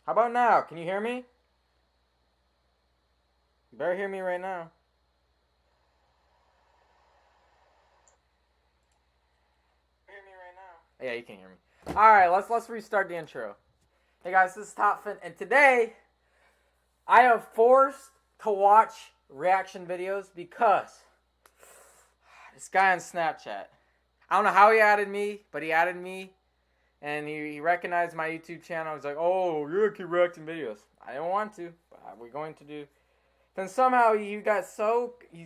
How about now? Can you hear me? You better hear me right now. Hear me right now? Yeah, you can hear me. Alright, let's restart the intro. Hey guys, this is TopFin, and today I am forced to watch reaction videos because this guy on Snapchat. I don't know how he added me, but he added me, and he recognized my YouTube channel. He's like, "Oh, you're gonna keep reacting videos." I didn't want to, but we're going to do. Then somehow he's going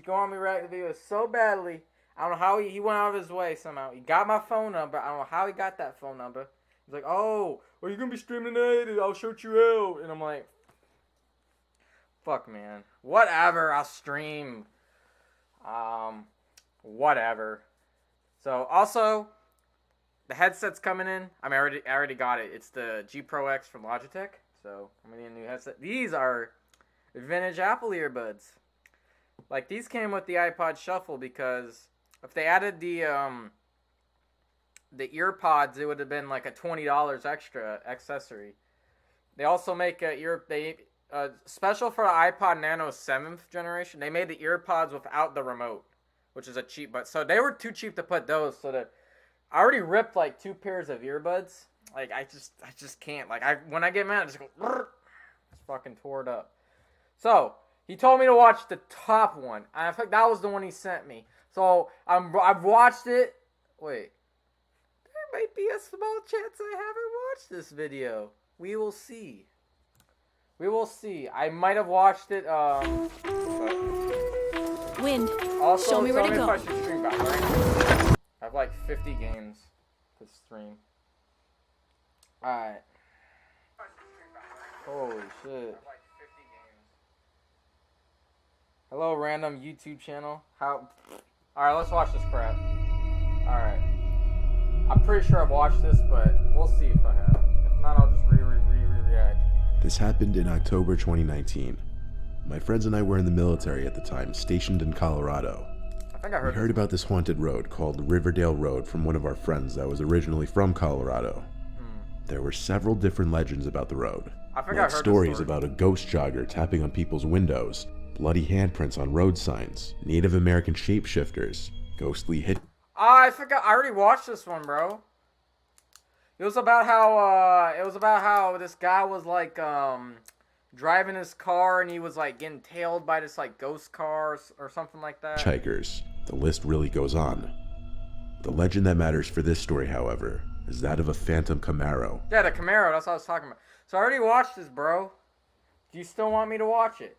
on me reacting videos so badly. I don't know how he went out of his way somehow. He got my phone number. I don't know how he got that phone number. He's like, "Oh, are you gonna be streaming tonight? I'll shout you out." And I'm like, "Fuck, man. Whatever. I'll stream. Whatever." So also, the headset's coming in. I already got it. It's the G Pro X from Logitech. So I'm gonna need a new headset. These are vintage Apple earbuds. Like, these came with the iPod Shuffle because if they added the earpods, it would have been like a $20 extra accessory. They also make special for the iPod Nano 7th generation. They made the earpods without the remote, which is a cheap, but so they were too cheap to put those. So that I already ripped like 2 pairs of earbuds. Like, I just can't. Like, when I get mad, I just go, it's fucking tore it up. So he told me to watch the top one. I think that was the one he sent me. So I've watched it. Wait, there might be a small chance I haven't watched this video. We will see. We will see. I might have watched it. Wind. Also, Show me where to if go. I should stream back, right? I have like 50 games to stream. Alright. Holy shit. Hello, random YouTube channel. Alright, let's watch this crap. Alright. I'm pretty sure I've watched this, but we'll see if I have. If not, I'll just react. This happened in October 2019. My friends and I were in the military at the time, stationed in Colorado. I think I We heard about this haunted road called Riverdale Road from one of our friends that was originally from Colorado. There were several different legends about the road. I think like I've heard stories this story. about a ghost jogger tapping on people's windows, bloody handprints on road signs, Native American shapeshifters, ghostly hit. I forgot. I already watched this one, bro. It was about how this guy was like driving his car and he was like getting tailed by this like ghost car or something like that. Hitchhikers. The list really goes on. The legend that matters for this story, however, is that of a phantom Camaro. Yeah, the Camaro. That's what I was talking about. So I already watched this, bro. Do you still want me to watch it?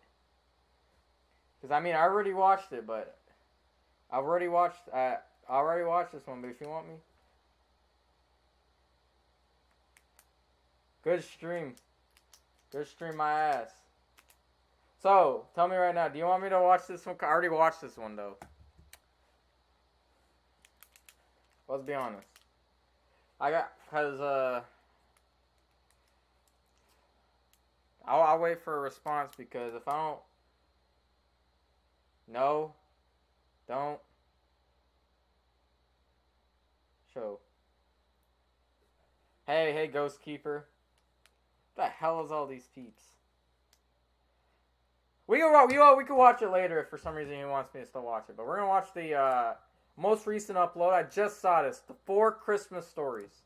Because I mean, I already watched it, but I already watched this one. But if you want me, good stream. Good stream my ass. So, tell me right now, do you want me to watch this one? I already watched this one, though. Let's be honest. I'll wait for a response, because if I don't... No. Don't. Show. Hey, Ghost Keeper. What the hell is all these peeps? We can watch it later if for some reason he wants me to still watch it. But we're gonna watch the most recent upload. I just saw this. The 4 Christmas stories.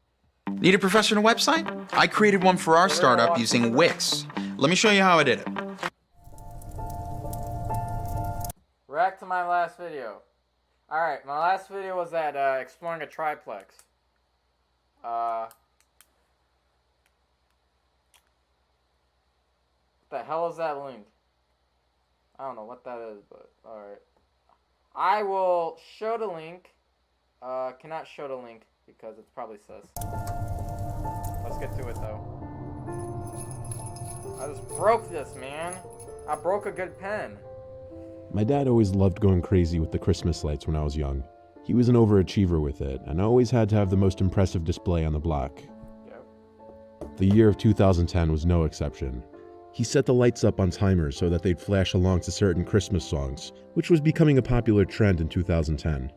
Need a professional website? I created one for our startup using Wix. Let me show you how I did it. React to my last video. Alright, my last video was that exploring a triplex. What the hell is that link? I don't know what that is, but alright. I will show the link. Cannot show the link because it's probably sus. Let's get to it though. I just broke this, man. I broke a good pen. My dad always loved going crazy with the Christmas lights when I was young. He was an overachiever with it, and always had to have the most impressive display on the block. Yep. The year of 2010 was no exception. He set the lights up on timers so that they'd flash along to certain Christmas songs, which was becoming a popular trend in 2010.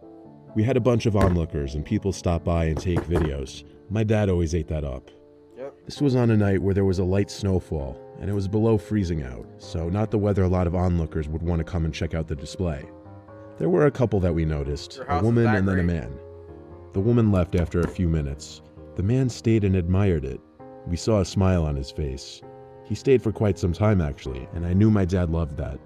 We had a bunch of onlookers and people stop by and take videos. My dad always ate that up. Yep. This was on a night where there was a light snowfall, and it was below freezing out, so not the weather a lot of onlookers would want to come and check out the display. There were a couple that we noticed, a woman and then a man. The woman left after a few minutes. The man stayed and admired it. We saw a smile on his face. He stayed for quite some time actually, and I knew my dad loved that.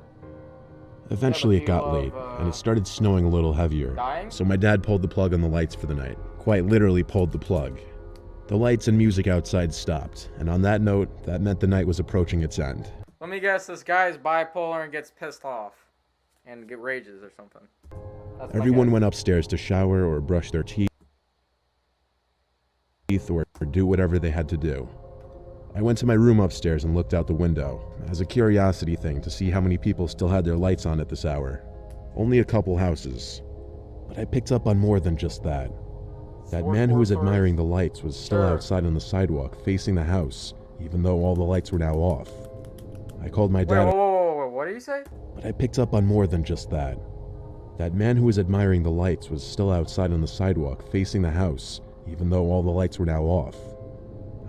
Eventually it got late, and it started snowing a little heavier, so my dad pulled the plug on the lights for the night. Quite literally pulled the plug. The lights and music outside stopped, and on that note, that meant the night was approaching its end. Let me guess, this guy's bipolar and gets pissed off. And get rages or something. Everyone went upstairs to shower or brush their teeth or do whatever they had to do. I went to my room upstairs and looked out the window, as a curiosity thing to see how many people still had their lights on at this hour. Only a couple houses. But I picked up on more than just that. That man who was admiring the lights was still outside on the sidewalk facing the house, even though all the lights were now off. I called my dad. Whoa, what did you say? But I picked up on more than just that. That man who was admiring the lights was still outside on the sidewalk facing the house, even though all the lights were now off.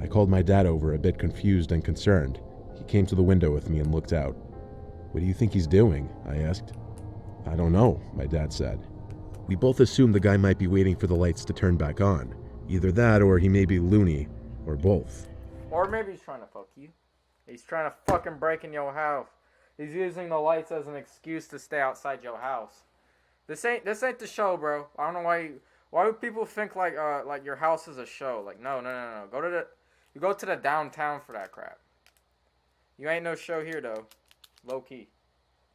I called my dad over, a bit confused and concerned. He came to the window with me and looked out. "What do you think he's doing?" I asked. "I don't know," my dad said. We both assumed the guy might be waiting for the lights to turn back on. Either that or he may be loony, or both. Or maybe he's trying to fuck you. He's trying to fucking break in your house. He's using the lights as an excuse to stay outside your house. This ain't the show, bro. I don't know why do people think like your house is a show? Like no. You go to the downtown for that crap. You ain't no show here though. Low key.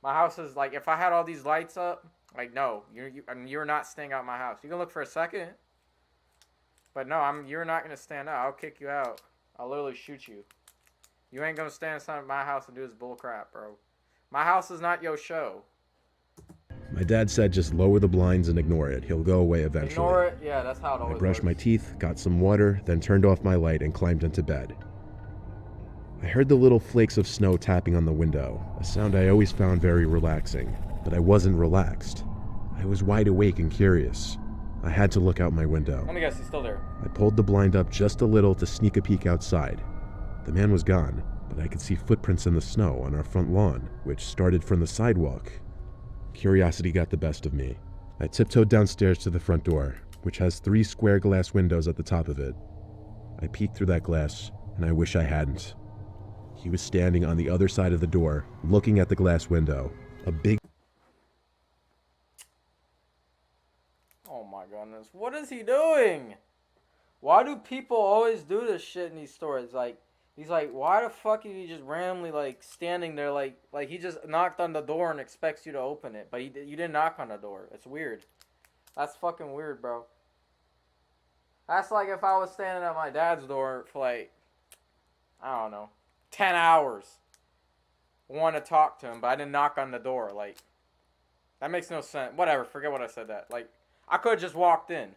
My house is like, if I had all these lights up, like no, you're not staying out my house. You can look for a second. But no, you're not gonna stand out. I'll kick you out. I'll literally shoot you. You ain't gonna stand inside of my house and do this bull crap, bro. My house is not your show. My dad said just lower the blinds and ignore it. He'll go away eventually. Ignore it? Yeah, that's how it always works. I brushed my teeth, got some water, then turned off my light and climbed into bed. I heard the little flakes of snow tapping on the window, a sound I always found very relaxing, but I wasn't relaxed. I was wide awake and curious. I had to look out my window. Let me guess, he's still there. I pulled the blind up just a little to sneak a peek outside. The man was gone, but I could see footprints in the snow on our front lawn, which started from the sidewalk. Curiosity got the best of me. I tiptoed downstairs to the front door, which has 3 square glass windows at the top of it. I peeked through that glass, and I wish I hadn't. He was standing on the other side of the door, looking at the glass window. A big... Oh my goodness. What is he doing? Why do people always do this shit in these stories? Like, he's like, why the fuck is he just randomly, like, standing there, like he just knocked on the door and expects you to open it, but you didn't knock on the door. It's weird. That's fucking weird, bro. That's like if I was standing at my dad's door for, like, I don't know, 10 hours. Want to talk to him, but I didn't knock on the door. Like, that makes no sense. Whatever, forget what I said that. Like, I could have just walked in.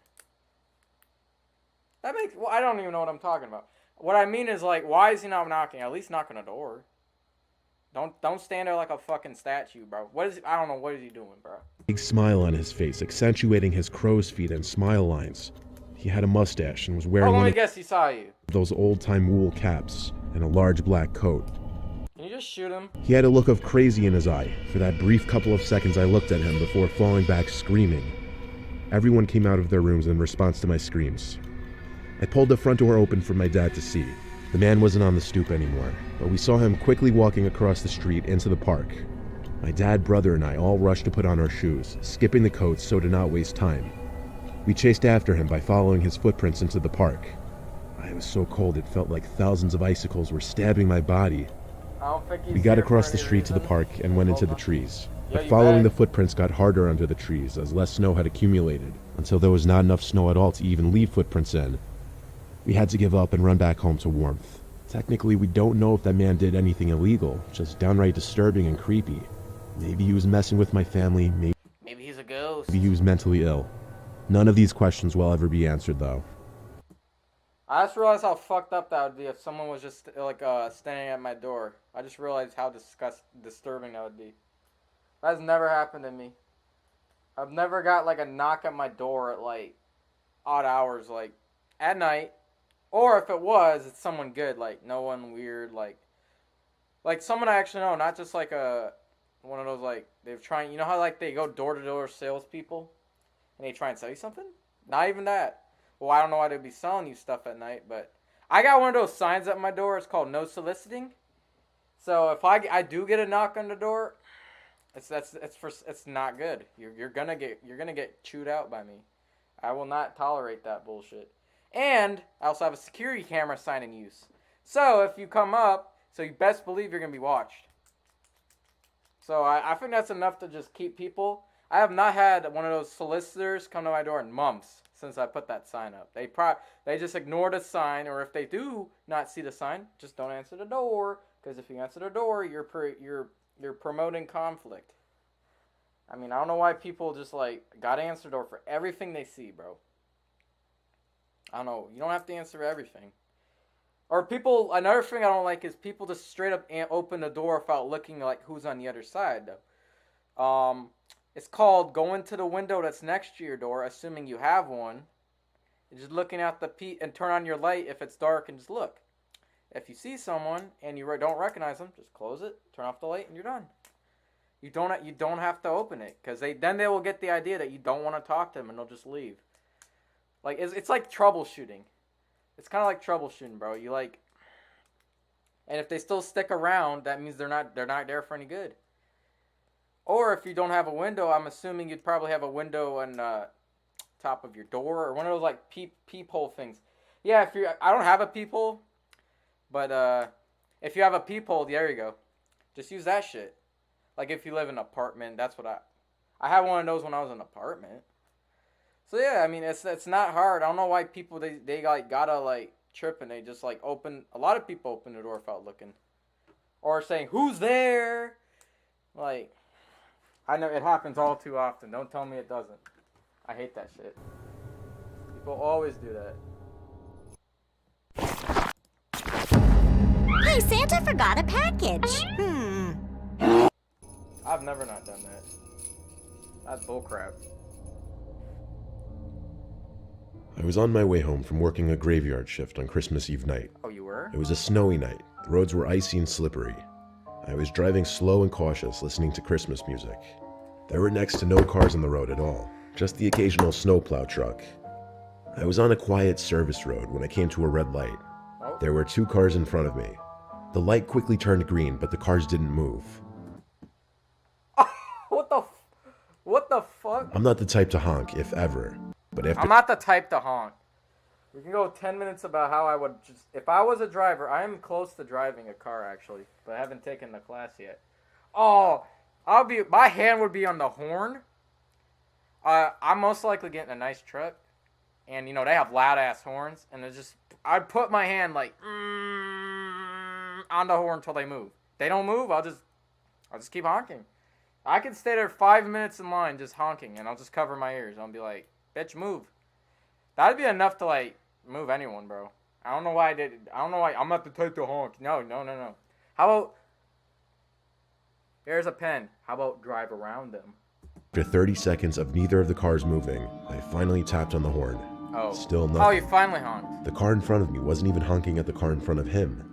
Well, I don't even know what I'm talking about. What I mean is, like, why is he not knocking? At least knock on the door. Don't stand there like a fucking statue, bro. I don't know, what is he doing, bro? Big smile on his face, accentuating his crow's feet and smile lines. He had a mustache and was wearing let me guess, he saw you. Those old-time wool caps and a large black coat. Can you just shoot him? He had a look of crazy in his eye. For that brief couple of seconds I looked at him before falling back screaming. Everyone came out of their rooms in response to my screams. I pulled the front door open for my dad to see. The man wasn't on the stoop anymore, but we saw him quickly walking across the street into the park. My dad, brother, and I all rushed to put on our shoes, skipping the coats so to not waste time. We chased after him by following his footprints into the park. I was so cold it felt like thousands of icicles were stabbing my body. We got across the street to the park and went into the trees. But following the footprints got harder under the trees as less snow had accumulated, until there was not enough snow at all to even leave footprints in. We had to give up and run back home to warmth. Technically, we don't know if that man did anything illegal, just downright disturbing and creepy. Maybe he was messing with my family, maybe he's a ghost. Maybe he was mentally ill. None of these questions will ever be answered, though. I just realized how fucked up that would be if someone was just, like, standing at my door. I just realized how disturbing that would be. That's never happened to me. I've never got, like, a knock at my door at, like, odd hours, like, at night. Or if it was, it's someone good, like no one weird, like someone I actually know, not just like one of those like they're trying. You know how like they go door to door salespeople, and they try and sell you something? Not even that. Well, I don't know why they'd be selling you stuff at night, but I got one of those signs at my door. It's called no soliciting. So if I do get a knock on the door, it's not good. You're gonna get chewed out by me. I will not tolerate that bullshit. And I also have a security camera sign in use. So if you come up, so you best believe you're gonna be watched. So I think that's enough to just keep people. I have not had one of those solicitors come to my door in months since I put that sign up. They just ignore the sign, or if they do not see the sign, just don't answer the door. Because if you answer the door, you're promoting conflict. I mean, I don't know why people just like gotta answer the door for everything they see, bro. I don't know. You don't have to answer everything. Or people, another thing I don't like is people just straight up open the door without looking like who's on the other side, though. It's called going to the window that's next to your door, assuming you have one. And just looking out and turn on your light if it's dark and just look. If you see someone and you don't recognize them, just close it, turn off the light, and you're done. You don't have to open it, because then they will get the idea that you don't want to talk to them and they'll just leave. Like it's like troubleshooting. It's kind of like troubleshooting, bro. And if they still stick around, that means they're not there for any good. Or if you don't have a window, I'm assuming you'd probably have a window on top of your door, or one of those like peephole things. Yeah, I don't have a peephole, but if you have a peephole, there you go. Just use that shit. Like if you live in an apartment, that's what I had one of those when I was in an apartment. So yeah, I mean it's not hard. I don't know why people they like gotta like trip and they just like open. A lot of people open the door without looking, or saying who's there. Like I know it happens all too often. Don't tell me it doesn't. I hate that shit. People always do that. Hey, Santa forgot a package. I've never not done that. That's bullcrap. I was on my way home from working a graveyard shift on Christmas Eve night. Oh, you were? It was a snowy night. The roads were icy and slippery. I was driving slow and cautious, listening to Christmas music. There were next to no cars on the road at all, just the occasional snowplow truck. I was on a quiet service road when I came to a red light. Oh. There were 2 cars in front of me. The light quickly turned green, but the cars didn't move. What the fuck? I'm not the type to honk, if ever. But I'm not the type to honk. We can go 10 minutes about how I would just... If I was a driver, I am close to driving a car, actually. But I haven't taken the class yet. Oh, my hand would be on the horn. I'm most likely getting a nice truck. And, they have loud-ass horns. And I'd put my hand, like, on the horn until they move. They don't move, I'll just keep honking. I could stay there 5 minutes in line just honking, and I'll just cover my ears. I'll be like, bitch, move. That'd be enough to, like, move anyone, bro. I don't know why I did it. I don't know why. I'm not the type to honk. No. How about... Here's a pen. How about drive around them? After 30 seconds of neither of the cars moving, I finally tapped on the horn. Oh. Still nothing. Oh, you finally honked. The car in front of me wasn't even honking at the car in front of him.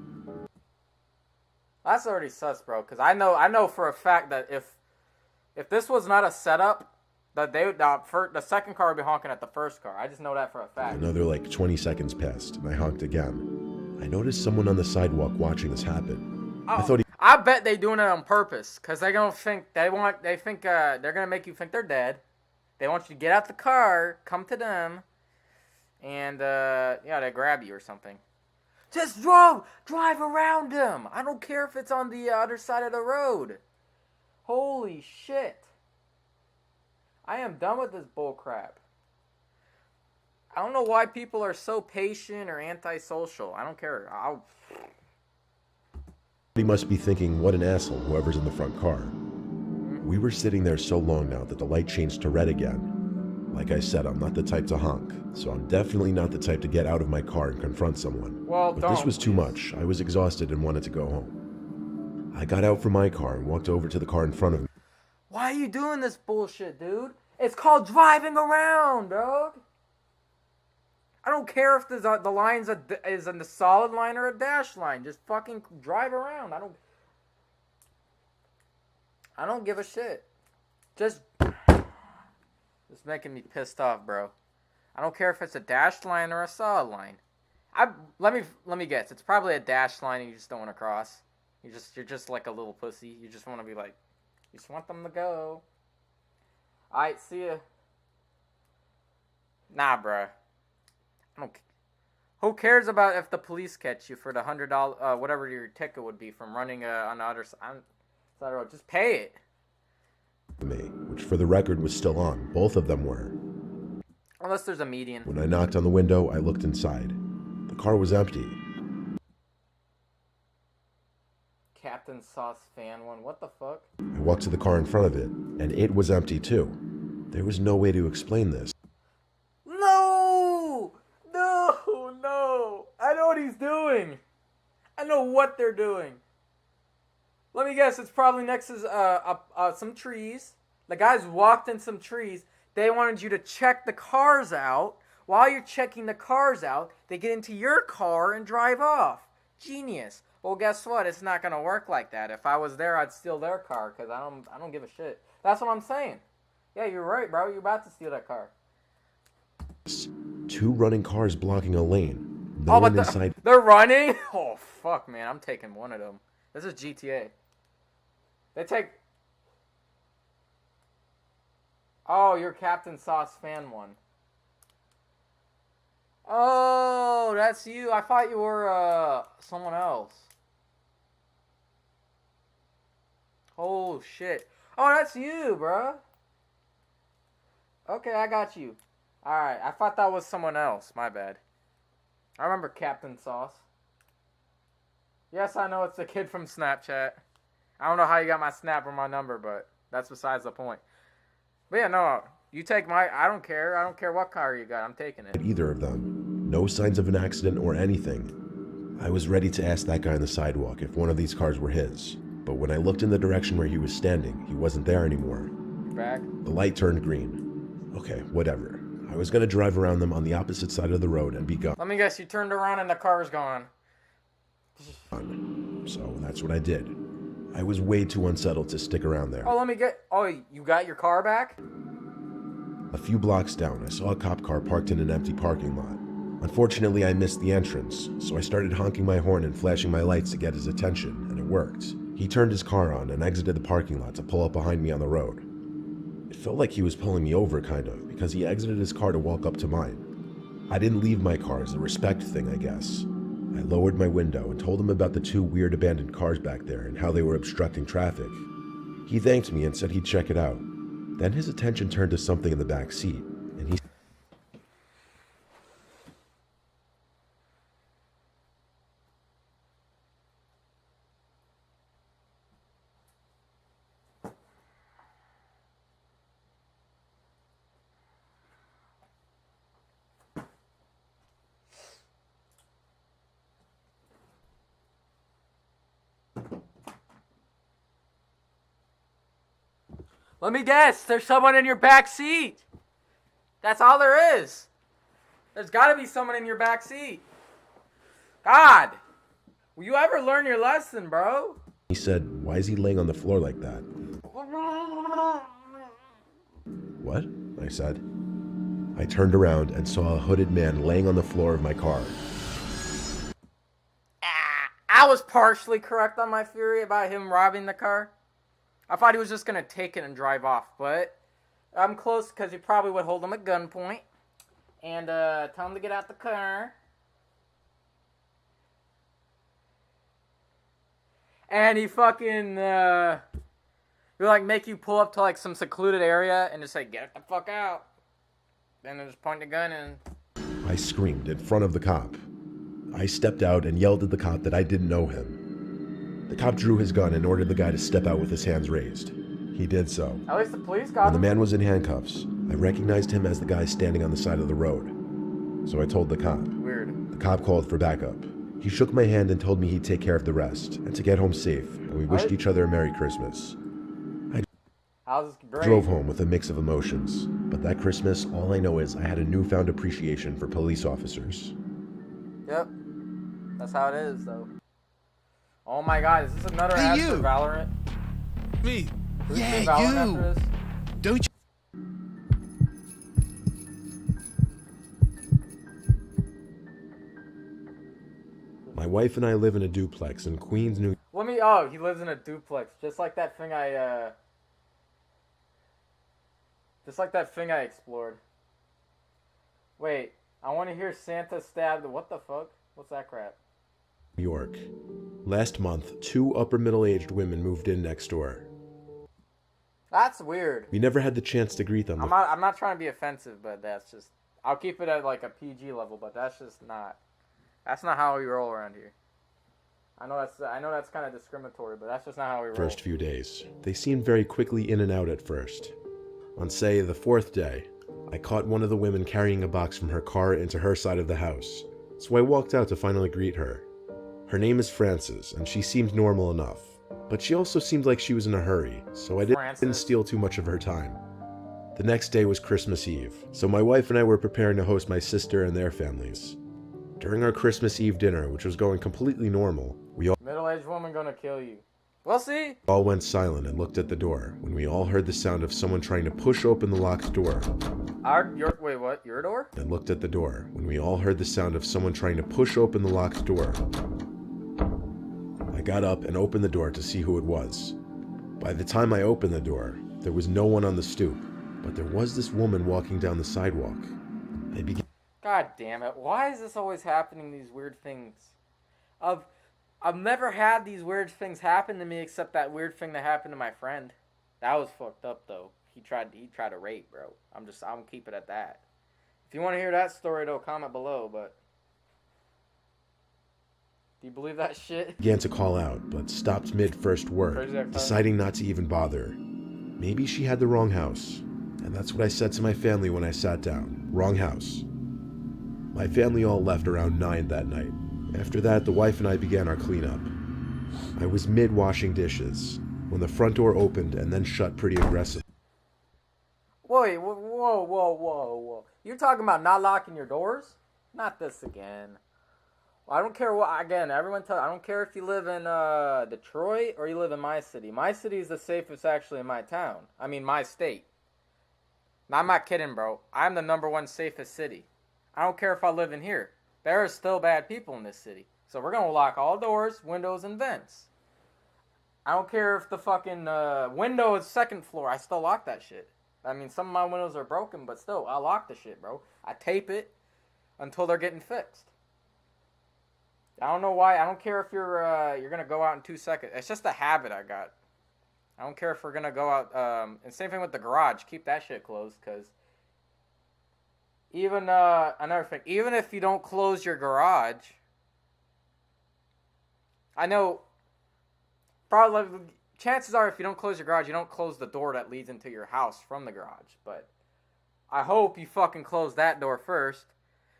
That's already sus, bro. Because I know for a fact that if this was not a setup, that the second car would be honking at the first car. I just know that for a fact. Another like 20 seconds passed, and I honked again. I noticed someone on the sidewalk watching this happen. Oh, I bet they doing it on purpose, because they're gonna think they're gonna make you think they're dead. They want you to get out the car, come to them, and they grab you or something. Just drive around them. I don't care if it's on the other side of the road. Holy shit. I am done with this bull crap. I don't know why people are so patient or antisocial. I don't care. He must be thinking, what an asshole, whoever's in the front car. We were sitting there so long now that the light changed to red again. Like I said, I'm not the type to honk, so I'm definitely not the type to get out of my car and confront someone. Well, but this was too much. I was exhausted and wanted to go home. I got out from my car and walked over to the car in front of me. Why are you doing this bullshit, dude? It's called driving around, dog. I don't care if the line's is in the solid line or a dash line. Just fucking drive around. I don't give a shit. Just making me pissed off, bro. I don't care if it's a dashed line or a solid line. Let me guess. It's probably a dashed line and you just don't want to cross. You're just like a little pussy. You just want to be like, you just want them to go. Alright, see ya. Nah, bruh. Who cares about if the police catch you for the $100, whatever your ticket would be from running on the other side of the road? Just pay it. Me, which for the record was still on. Both of them were. Unless there's a median. When I knocked on the window, I looked inside. The car was empty. Captain Sauce fan one. What the fuck? I walked to the car in front of it, and it was empty too. There was no way to explain this. No! I know what he's doing. I know what they're doing. Let me guess, it's probably next to some trees. The guys walked in some trees. They wanted you to check the cars out. While you're checking the cars out, they get into your car and drive off. Genius. Well, guess what? It's not going to work like that. If I was there, I'd steal their car because I don't give a shit. That's what I'm saying. Yeah, you're right, bro. You're about to steal that car. 2 running cars blocking a lane. No one inside. They're running? Oh, fuck, man. I'm taking one of them. This is GTA. They take... Oh, you're Captain Sauce fan one. Oh, that's you. I thought you were someone else. Oh, shit. Oh, that's you, bruh. Okay, I got you. Alright, I thought that was someone else. My bad. I remember Captain Sauce. Yes, I know it's the kid from Snapchat. I don't know how you got my snap or my number, but that's besides the point. But yeah, no, you take my... I don't care. I don't care what car you got. I'm taking it. Either of them. No signs of an accident or anything. I was ready to ask that guy on the sidewalk if one of these cars were his. But when I looked in the direction where he was standing, he wasn't there anymore. Back? The light turned green. Okay, whatever. I was going to drive around them on the opposite side of the road and be gone. Let me guess, you turned around and the car's gone. So that's what I did. I was way too unsettled to stick around there. Oh, let me get... Oh, you got your car back? A few blocks down, I saw a cop car parked in an empty parking lot. Unfortunately, I missed the entrance, so I started honking my horn and flashing my lights to get his attention, and it worked. He turned his car on and exited the parking lot to pull up behind me on the road. It felt like he was pulling me over, kind of, because he exited his car to walk up to mine. I didn't leave my car as a respect thing, I guess. I lowered my window and told him about the 2 weird abandoned cars back there and how they were obstructing traffic. He thanked me and said he'd check it out. Then his attention turned to something in the back seat, and he... Let me guess, there's someone in your back seat. That's all there is. There's got to be someone in your back seat. God, will you ever learn your lesson, bro? He said, "Why is he laying on the floor like that?" What? I said. I turned around and saw a hooded man laying on the floor of my car. I was partially correct on my theory about him robbing the car. I thought he was just going to take it and drive off, but I'm close because he probably would hold him at gunpoint and tell him to get out the car. And he fucking, he'll like make you pull up to like some secluded area and just say, "Get the fuck out." Then he'll just point the gun and... I screamed in front of the cop. I stepped out and yelled at the cop that I didn't know him. The cop drew his gun and ordered the guy to step out with his hands raised. He did so. At least the police got When the him. man was in handcuffs, I recognized him as the guy standing on the side of the road. So I told the cop. Weird. The cop called for backup. He shook my hand and told me he'd take care of the rest, and to get home safe, and we wished each other a Merry Christmas. How's this great? Drove home with a mix of emotions, but that Christmas, all I know is I had a newfound appreciation for police officers. Yep. That's how it is, though. Oh my god, is this another Hey, ad you. for Valorant? Me. Can we Yeah, play Valorant you. after this? Don't you? My wife and I live in a duplex in Queens, New Oh, he lives in a duplex, just like that thing I explored. Wait, I want to hear Santa stabbed. What the fuck? What's that crap? York. Last month, 2 upper middle-aged women moved in next door. That's weird. We never had the chance to greet them. I'm not trying to be offensive, but that's just, I'll keep it at like a PG level, but that's not how we roll around here. I know that's kind of discriminatory, but that's just not how we roll. First few days. They seemed very quickly in and out at first. On, say, the 4th day, I caught one of the women carrying a box from her car into her side of the house, so I walked out to finally greet her. Her name is Frances, and she seemed normal enough, but she also seemed like she was in a hurry, so I didn't steal too much of her time. The next day was Christmas Eve, so my wife and I were preparing to host my sister and their families. During our Christmas Eve dinner, which was going completely normal, we Middle-aged woman gonna kill you. We'll see. all went silent and looked at the door when we all heard the sound of someone trying to push open the locked door. Wait, what? Your door? And looked at the door when we all heard the sound of someone trying to push open the locked door. I got up and opened the door to see who it was. By the time I opened the door, there was no one on the stoop, but there was this woman walking down the sidewalk. I began. God damn it. Why is this always happening, these weird things? I've never had these weird things happen to me except that weird thing that happened to my friend. That was fucked up though. He tried to rape, bro. I'm gonna keep it at that. If you want to hear that story though, comment below, but do you believe that shit? Began to call out, but stopped mid-first word, deciding not to even bother. Maybe she had the wrong house, and that's what I said to my family when I sat down. Wrong house. My family all left around 9 that night. After that, the wife and I began our cleanup. I was mid-washing dishes when the front door opened and then shut pretty aggressively. Wait, whoa. You're talking about not locking your doors? Not this again. I don't care what, again, I don't care if you live in Detroit or you live in my city. My city is the safest actually in my town. I mean, my state. Now, I'm not kidding, bro. I'm the #1 safest city. I don't care if I live in here. There are still bad people in this city. So we're going to lock all doors, windows, and vents. I don't care if the fucking window is 2nd floor. I still lock that shit. I mean, some of my windows are broken, but still, I lock the shit, bro. I tape it until they're getting fixed. I don't know why. I don't care if you're going to go out in 2 seconds. It's just a habit I got. I don't care if we're going to go out. And same thing with the garage. Keep that shit closed, because even, another thing, even if you don't close your garage, I know, probably, chances are if you don't close your garage, you don't close the door that leads into your house from the garage, but I hope you fucking close that door first,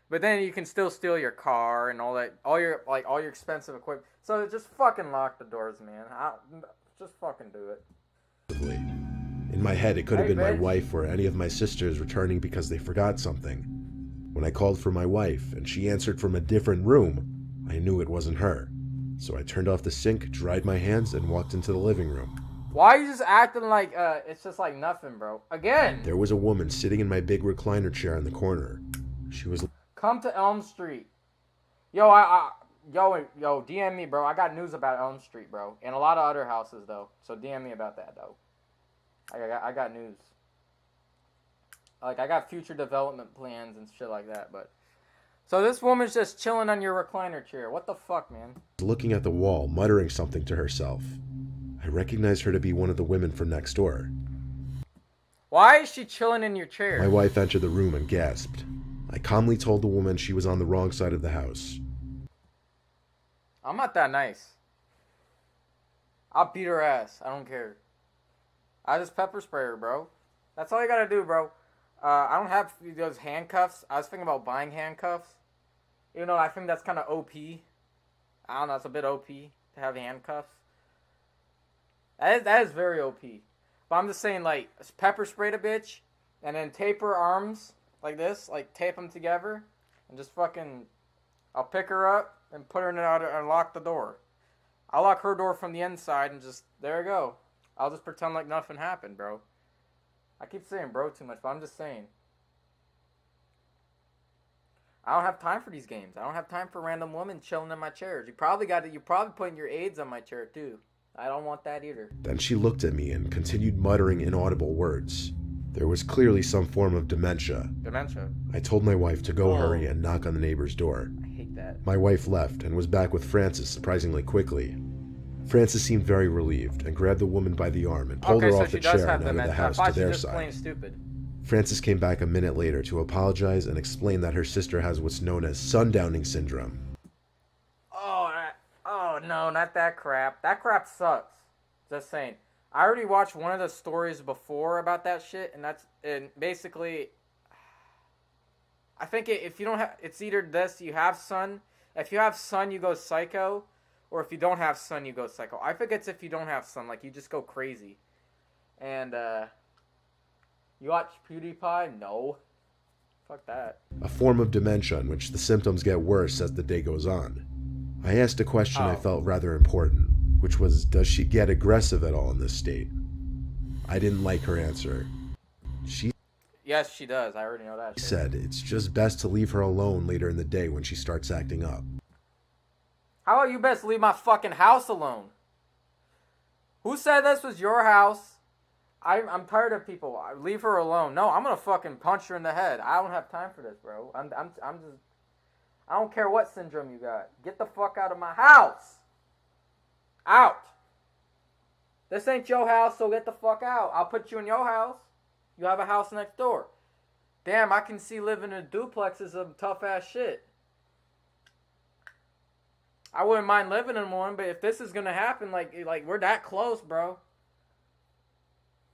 but then you can still steal your car and all that, all your expensive equipment, so just fucking lock the doors, man. Just fucking do it. In my head, it could have Hey, been my bitch. wife or any of my sisters returning because they forgot something. When I called for my wife and she answered from a different room, I knew it wasn't her. So I turned off the sink, dried my hands, and walked into the living room. Why are you just acting like it's just like nothing, bro? Again, There was a woman sitting in my big recliner chair in the corner. She was come to Elm Street. Yo, yo, DM me, bro. I got news about Elm Street, bro, and a lot of other houses though. So DM me about that though. I got news. Like, I got future development plans and shit like that, but. So this woman's just chilling on your recliner chair. What the fuck, man? looking at the wall, muttering something to herself. I recognized her to be one of the women from next door. Why is she chilling in your chair? My wife entered the room and gasped. I calmly told the woman she was on the wrong side of the house. I'm not that nice. I'll beat her ass. I don't care. I just pepper spray her, bro. That's all you gotta do, bro. I don't have those handcuffs. I was thinking about buying handcuffs. You know, I think that's kind of OP. I don't know, it's a bit OP to have handcuffs. That is very OP. But I'm just saying, like, pepper spray the bitch, and then tape her arms like this, like tape them together, and just fucking, I'll pick her up and put her in the other and lock the door. I'll lock her door from the inside and just, there you go. I'll just pretend like nothing happened, bro. I keep saying bro too much, but I'm just saying. I don't have time for these games. I don't have time for random women chilling in my chairs. You probably putting your aids on my chair too. I don't want that either. Then she looked at me and continued muttering inaudible words. There was clearly some form of dementia. Dementia? I told my wife to go hurry and knock on the neighbor's door. I hate that. My wife left and was back with Frances surprisingly quickly. Frances seemed very relieved and grabbed the woman by the arm and pulled her off the chair and out of the house to their side. Plain stupid. Frances came back a minute later to apologize and explain that her sister has what's known as sundowning syndrome. Oh no, not that crap. That crap sucks. Just saying. I already watched one of the stories before about that shit, and basically, I think if you don't have, it's either this, you have sun. If you have sun, you go psycho, or if you don't have sun, you go psycho. I think it's if you don't have sun, like you just go crazy. And you watch PewDiePie? No. Fuck that. A form of dementia in which the symptoms get worse as the day goes on. I asked a question I felt rather important, which was, does she get aggressive at all in this state? I didn't like her answer. Yes, she does. I already know that. She said it's just best to leave her alone later in the day when she starts acting up. How about you best leave my fucking house alone? Who said this was your house? I'm tired of people. Leave her alone. No, I'm gonna fucking punch her in the head. I don't have time for this, bro. I'm just. I don't care what syndrome you got. Get the fuck out of my house. Out. This ain't your house, so get the fuck out. I'll put you in your house. You have a house next door. Damn, I can see living in a duplex is some tough ass shit. I wouldn't mind living in one, but if this is gonna happen, like we're that close, bro.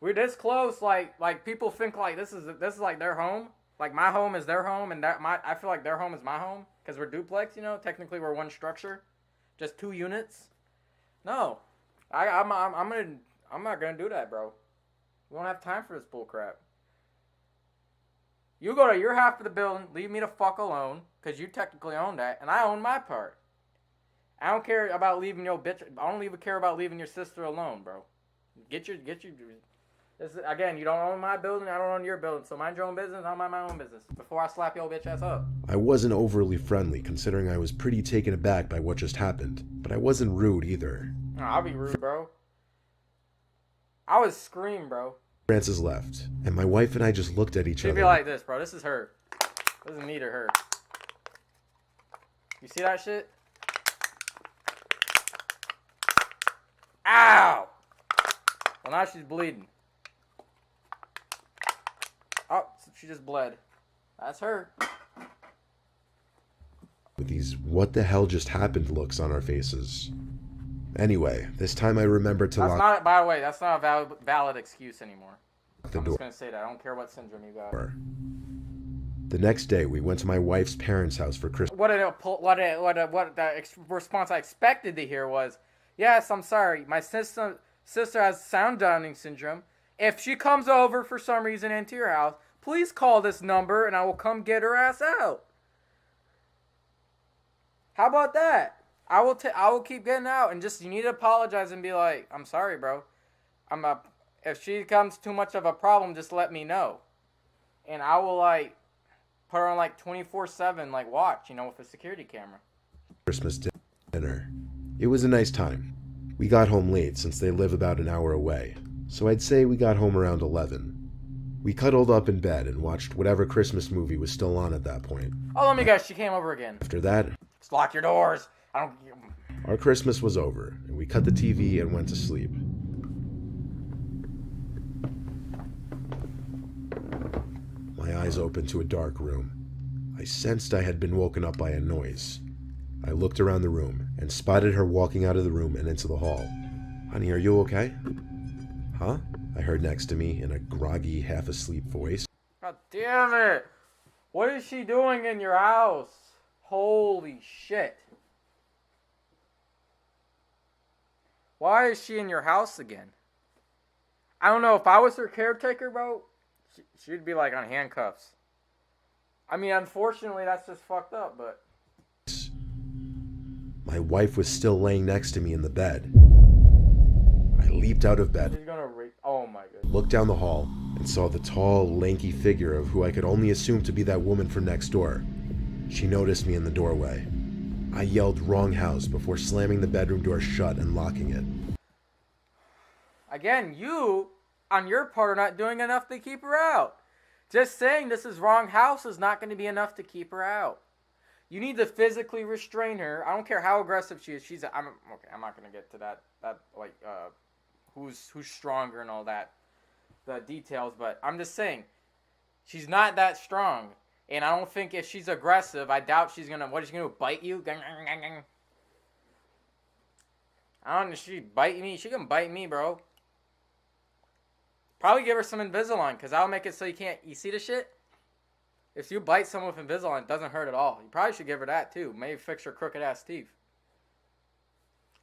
We're this close, like people think like this is like their home. Like my home is their home, and I feel like their home is my home because we're duplex. You know, technically we're one structure, just 2 units. No, I'm not gonna do that, bro. We don't have time for this bull crap. You go to your half of the building, leave me the fuck alone, because you technically own that, and I own my part. I don't care about leaving your bitch. I don't even care about leaving your sister alone, bro. Get your. This is, again, you don't own my building, I don't own your building, so mind your own business, I'll mind my own business. Before I slap your bitch ass up. I wasn't overly friendly, considering I was pretty taken aback by what just happened, but I wasn't rude either. No, I'll be rude, bro. I would scream, bro. Frances left, and my wife and I just looked at each other. She'd be like this, bro. This is her. This is me to her. You see that shit? Ow! Well, now she's bleeding. Oh, she just bled. That's her. With these what the hell just happened looks on our faces. Anyway, this time I remembered to lock... By the way, that's not a valid excuse anymore. I'm just gonna say that. I don't care what syndrome you got. The next day, we went to my wife's parents' house for Christmas. What the response I expected to hear was, yes, I'm sorry. My sister has sundowning syndrome. If she comes over for some reason into your house, please call this number and I will come get her ass out. How about that? I will keep getting out, and just you need to apologize and be like, I'm sorry, bro. If she becomes too much of a problem, just let me know. And I will put her on 24/7 watch, with a security camera. Christmas dinner. It was a nice time. We got home late since they live about an hour away, so I'd say we got home around 11. We cuddled up in bed and watched whatever Christmas movie was still on at that point. Oh, let me guess, she came over again. After that, just lock your doors. Our Christmas was over, and we cut the TV and went to sleep. My eyes opened to a dark room. I sensed I had been woken up by a noise. I looked around the room and spotted her walking out of the room and into the hall. Honey, are you okay? Huh? I heard next to me in a groggy, half-asleep voice. God damn it! What is she doing in your house? Holy shit. Why is she in your house again? I don't know if I was her caretaker, bro. She'd be like on handcuffs. I mean, unfortunately, that's just fucked up, but. My wife was still laying next to me in the bed. I leaped out of bed, She's gonna oh my goodness. looked down the hall, and saw the tall, lanky figure of who I could only assume to be that woman from next door. She noticed me in the doorway. I yelled wrong house before slamming the bedroom door shut and locking it. Again, you, on your part, are not doing enough to keep her out. Just saying this is wrong house is not going to be enough to keep her out. You need to physically restrain her. I don't care how aggressive she is. I'm not going to get to that who's stronger and all that, the details, but I'm just saying, she's not that strong. And I don't think if she's aggressive, I doubt she's going to, what is she going to do, bite you? I don't know if she'd bite me. She can bite me, bro. Probably give her some Invisalign, because I'll make it so you see the shit? If you bite someone with Invisalign, it doesn't hurt at all. You probably should give her that, too. Maybe fix her crooked ass teeth.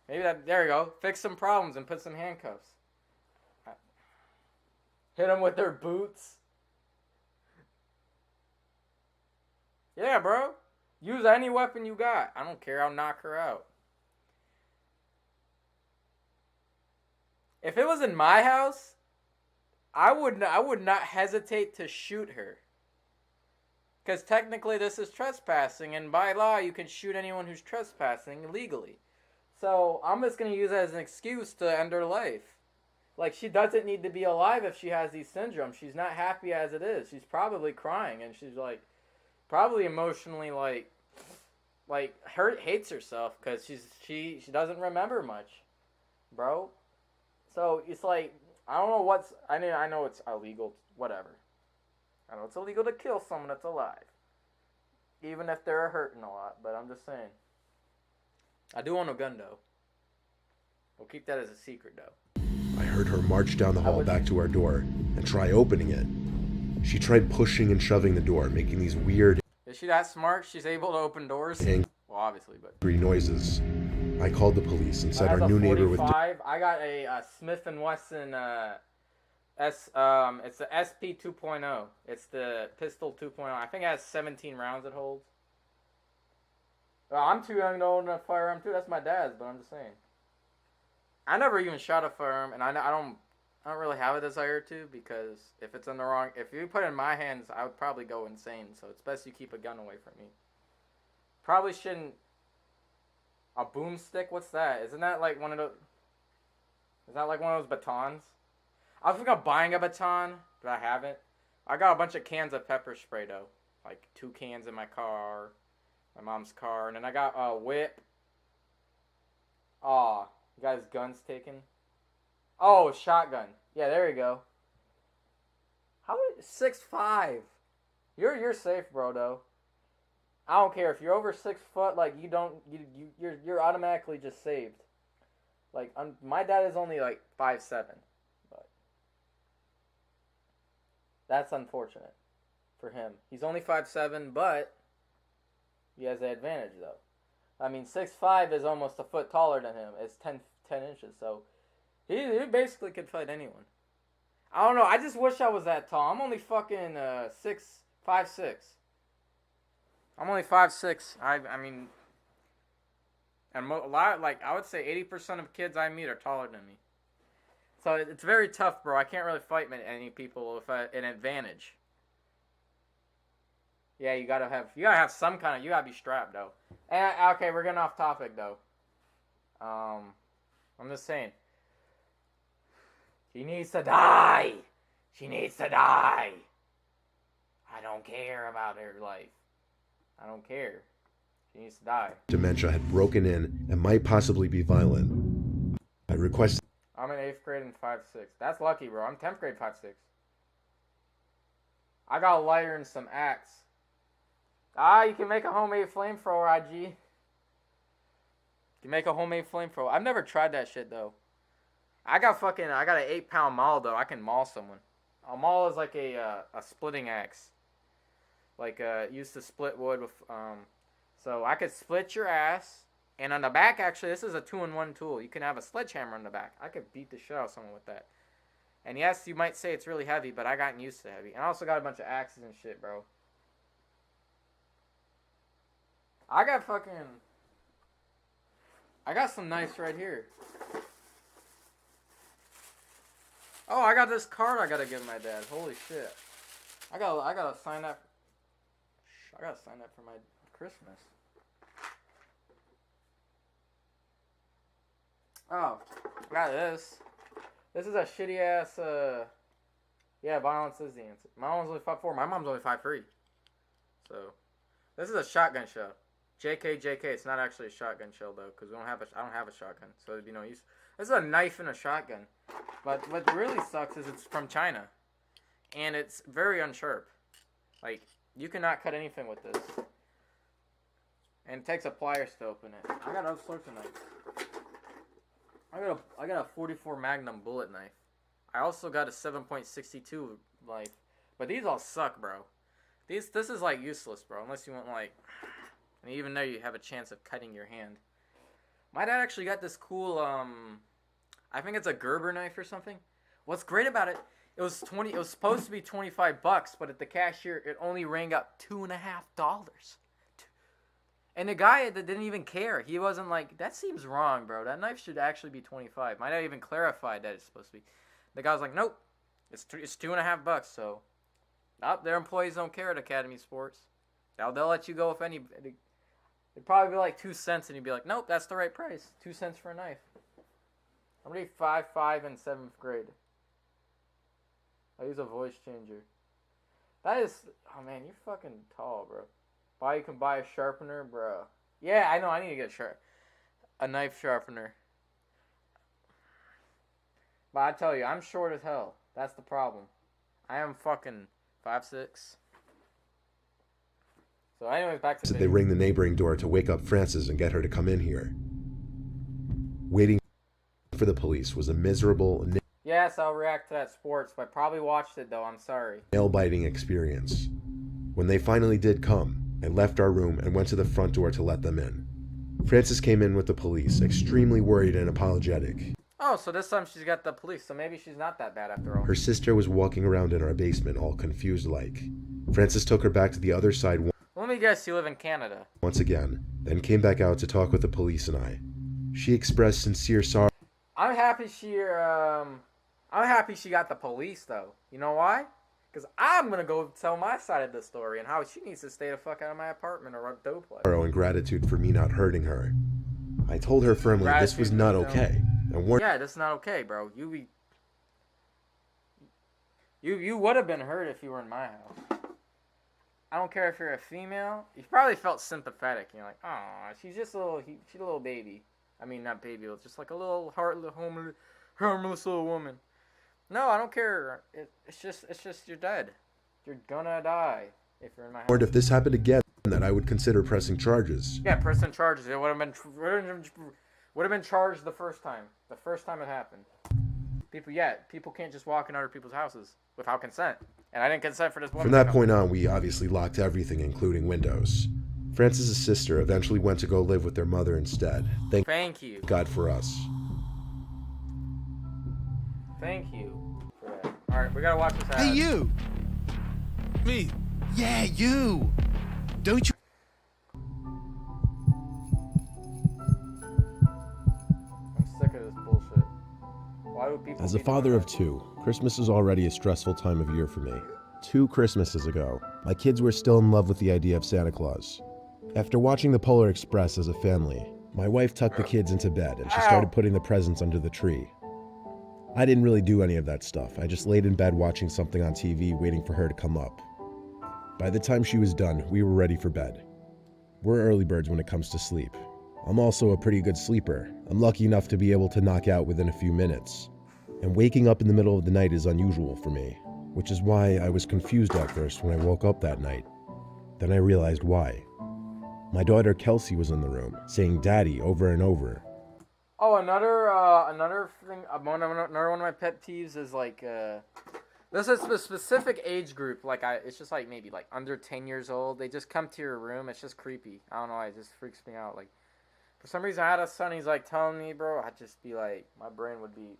Maybe there you go. Fix some problems and put some handcuffs. Hit them with their boots. Yeah, bro. Use any weapon you got. I don't care. I'll knock her out. If it was in my house, I would not hesitate to shoot her. Because technically this is trespassing, and by law you can shoot anyone who's trespassing legally. So I'm just going to use it as an excuse to end her life. Like, she doesn't need to be alive if she has these syndromes. She's not happy as it is. She's probably crying, and she's like, probably emotionally hates herself because she doesn't remember much, bro. So it's like, I don't know I know it's illegal, whatever. I know it's illegal to kill someone that's alive, even if they're hurting a lot, but I'm just saying. I do own a gun, though. We'll keep that as a secret, though. I heard her march down the hall back to our door and try opening it. She tried pushing and shoving the door, making these weird... Is she that smart? She's able to open doors? Well, obviously, but... noises. I called the police and said our new neighbor with... I got a Smith & Wesson, it's the SP 2.0. It's the pistol 2.0. I think it has 17 rounds it holds. Well, I'm too young to own a firearm too. That's my dad's, but I'm just saying. I never even shot a firearm, and I don't really have a desire to, because if it's in the wrong, if you put it in my hands, I would probably go insane. So it's best you keep a gun away from me. Probably shouldn't. A boomstick? What's that? Isn't that like one of those? Is that like one of those batons? I was thinking of buying a baton, but I haven't. I got a bunch of cans of pepper spray though, like 2 cans in my car, my mom's car, and then I got a whip. Aw, you got his guns taken. Oh, shotgun. Yeah, there you go. How 6'5"? You're safe, bro. Though. I don't care if you're over 6 foot. Like you're automatically just saved. Like my dad is only like 5'7", but that's unfortunate for him. He's only 5'7", but he has the advantage though. I mean, 6'5" is almost a foot taller than him. It's 10 inches, so he basically could fight anyone. I don't know. I just wish I was that tall. I'm only fucking 5'6". I'm only 5'6". I mean, and a lot, like I would say 80% of kids I meet are taller than me. So it's very tough, bro. I can't really fight any people with an advantage. Yeah, you gotta have some kind of, you gotta be strapped though. And, okay, we're getting off topic though. I'm just saying. She needs to die. She needs to die. I don't care about her life. I don't care. She needs to die. Dementia had broken in and might possibly be violent. I requested... I'm in 8th grade and 5'6". That's lucky, bro. I'm 10th grade 5'6". I got a lighter and some axe. You can make a homemade flamethrower, IG. You can make a homemade flamethrower. I've never tried that shit, though. I got an 8-pound maul, though. I can maul someone. A maul is like a splitting axe. Like, used to split wood with, so I could split your ass. And on the back, actually, this is a 2-in-1 tool. You can have a sledgehammer on the back. I could beat the shit out of someone with that. And yes, you might say it's really heavy, but I gotten used to heavy. And I also got a bunch of axes and shit, bro. I got some knives right here. Oh, I got this card I gotta give my dad. Holy shit. I gotta sign that. I gotta sign that for my Christmas. Oh, I got this. This is a shitty ass, yeah, violence is the answer. My mom's only 5'4". My mom's only 5'3". So, this is a shotgun shell. JK, it's not actually a shotgun shell, though, because I don't have a shotgun, so there'd be no use. This is a knife and a shotgun. But what really sucks is it's from China. And it's very unsharp. Like, you cannot cut anything with this. And it takes a pliers to open it. I got all sorts of knives. I got a 44 Magnum bullet knife. I also got a 7.62 knife. But these all suck, bro. This is like useless, bro. Unless you want like, and even though you have a chance of cutting your hand. My dad actually got this cool I think it's a Gerber knife or something. What's great about it? It was supposed to be $25, but at the cashier it only rang up $2.50. And the guy that didn't even care. He wasn't like, that seems wrong, bro. That knife should actually be $25. My dad even clarified that it's supposed to be. The guy was like, nope, it's $2.50. So, their employees don't care at Academy Sports. They'll let you go if any. It'd probably be like 2 cents, and you'd be like, nope, that's the right price. 2 cents for a knife. I'm already 5'5" in 7th grade. I use a voice changer. That is, oh man, you're fucking tall, bro. You can buy a sharpener, bro. Yeah, I know. I need to get a knife sharpener. But I tell you, I'm short as hell. That's the problem. I am fucking 5'6". So anyways, back to They ring the neighboring door to wake up Frances and get her to come in here. Waiting for the police was a miserable, yes, I'll react to that sports, but I probably watched it though. I'm sorry. nail-biting experience. When they finally did come, I left our room and went to the front door to let them in. Frances came in with the police, extremely worried and apologetic. Oh, so this time she's got the police, so maybe she's not that bad after all. Her sister was walking around in our basement all confused like. Frances took her back to the other side Let me guess, you live in Canada. once again, then came back out to talk with the police and I. She expressed sincere sorrow. I'm happy she got the police though. You know why? Because I'm gonna go tell my side of the story and how she needs to stay the fuck out of my apartment or a dope place. And gratitude for me not hurting her. I told her firmly this was not okay, and warned yeah, that's not okay, bro. You would have been hurt if you were in my house. I don't care if you're a female. You probably felt sympathetic. You're like, oh, she's just a little baby. I mean, not baby. It's just like a little harmless little woman. No, I don't care. It's just you're dead. You're gonna die if you're in my house. if this happened again, that I would consider pressing charges. Yeah, pressing charges. It would have been charged the first time. The first time it happened. People can't just walk in other people's houses without consent. And I didn't consent for this woman. From that point on, we obviously locked everything, including windows. Frances' sister eventually went to go live with their mother instead. Thank you. God for us. Thank you for that. Alright, we gotta watch this ad. Hey, you! Me. Yeah, you! Don't you... I'm sick of this bullshit. Why do people... As a father of two, Christmas is already a stressful time of year for me. 2 Christmases ago, my kids were still in love with the idea of Santa Claus. After watching the Polar Express as a family, my wife tucked the kids into bed and she started putting the presents under the tree. I didn't really do any of that stuff. I just laid in bed watching something on TV waiting for her to come up. By the time she was done, we were ready for bed. We're early birds when it comes to sleep. I'm also a pretty good sleeper. I'm lucky enough to be able to knock out within a few minutes. And waking up in the middle of the night is unusual for me, which is why I was confused at first when I woke up that night. Then I realized why. My daughter Kelsey was in the room, saying "Daddy" over and over. Oh, another thing, another one of my pet peeves is like, this is a specific age group. Like, it's just like maybe like under 10 years old. They just come to your room. It's just creepy. I don't know why. It just freaks me out. Like, for some reason, I had a son. He's like telling me, bro. I'd just be like, my brain would be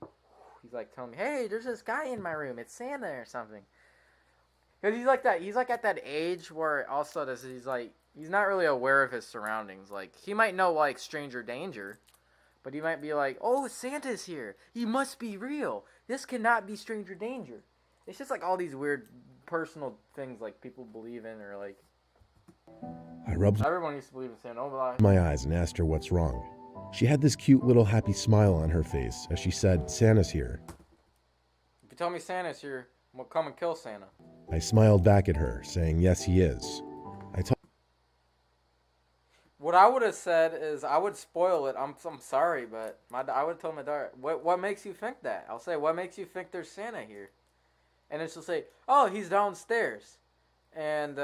he's like telling me, hey, there's this guy in my room. It's Santa or something. Because he's like that. He's like at that age where also he's like, he's not really aware of his surroundings. Like, he might know, like, stranger danger. But he might be like, oh, Santa's here. He must be real. This cannot be stranger danger. It's just like all these weird personal things like people believe in or like. I rubbed Everyone used to believe in Santa. Oh, my eyes and asked her what's wrong. She had this cute little happy smile on her face as she said, Santa's here. If you tell me Santa's here, we'll come and kill Santa. I smiled back at her, saying, yes, he is. What I would have said is I would spoil it. I'm sorry, but I would have told my daughter, what makes you think that? I'll say, what makes you think there's Santa here? And then she'll say, oh, he's downstairs. And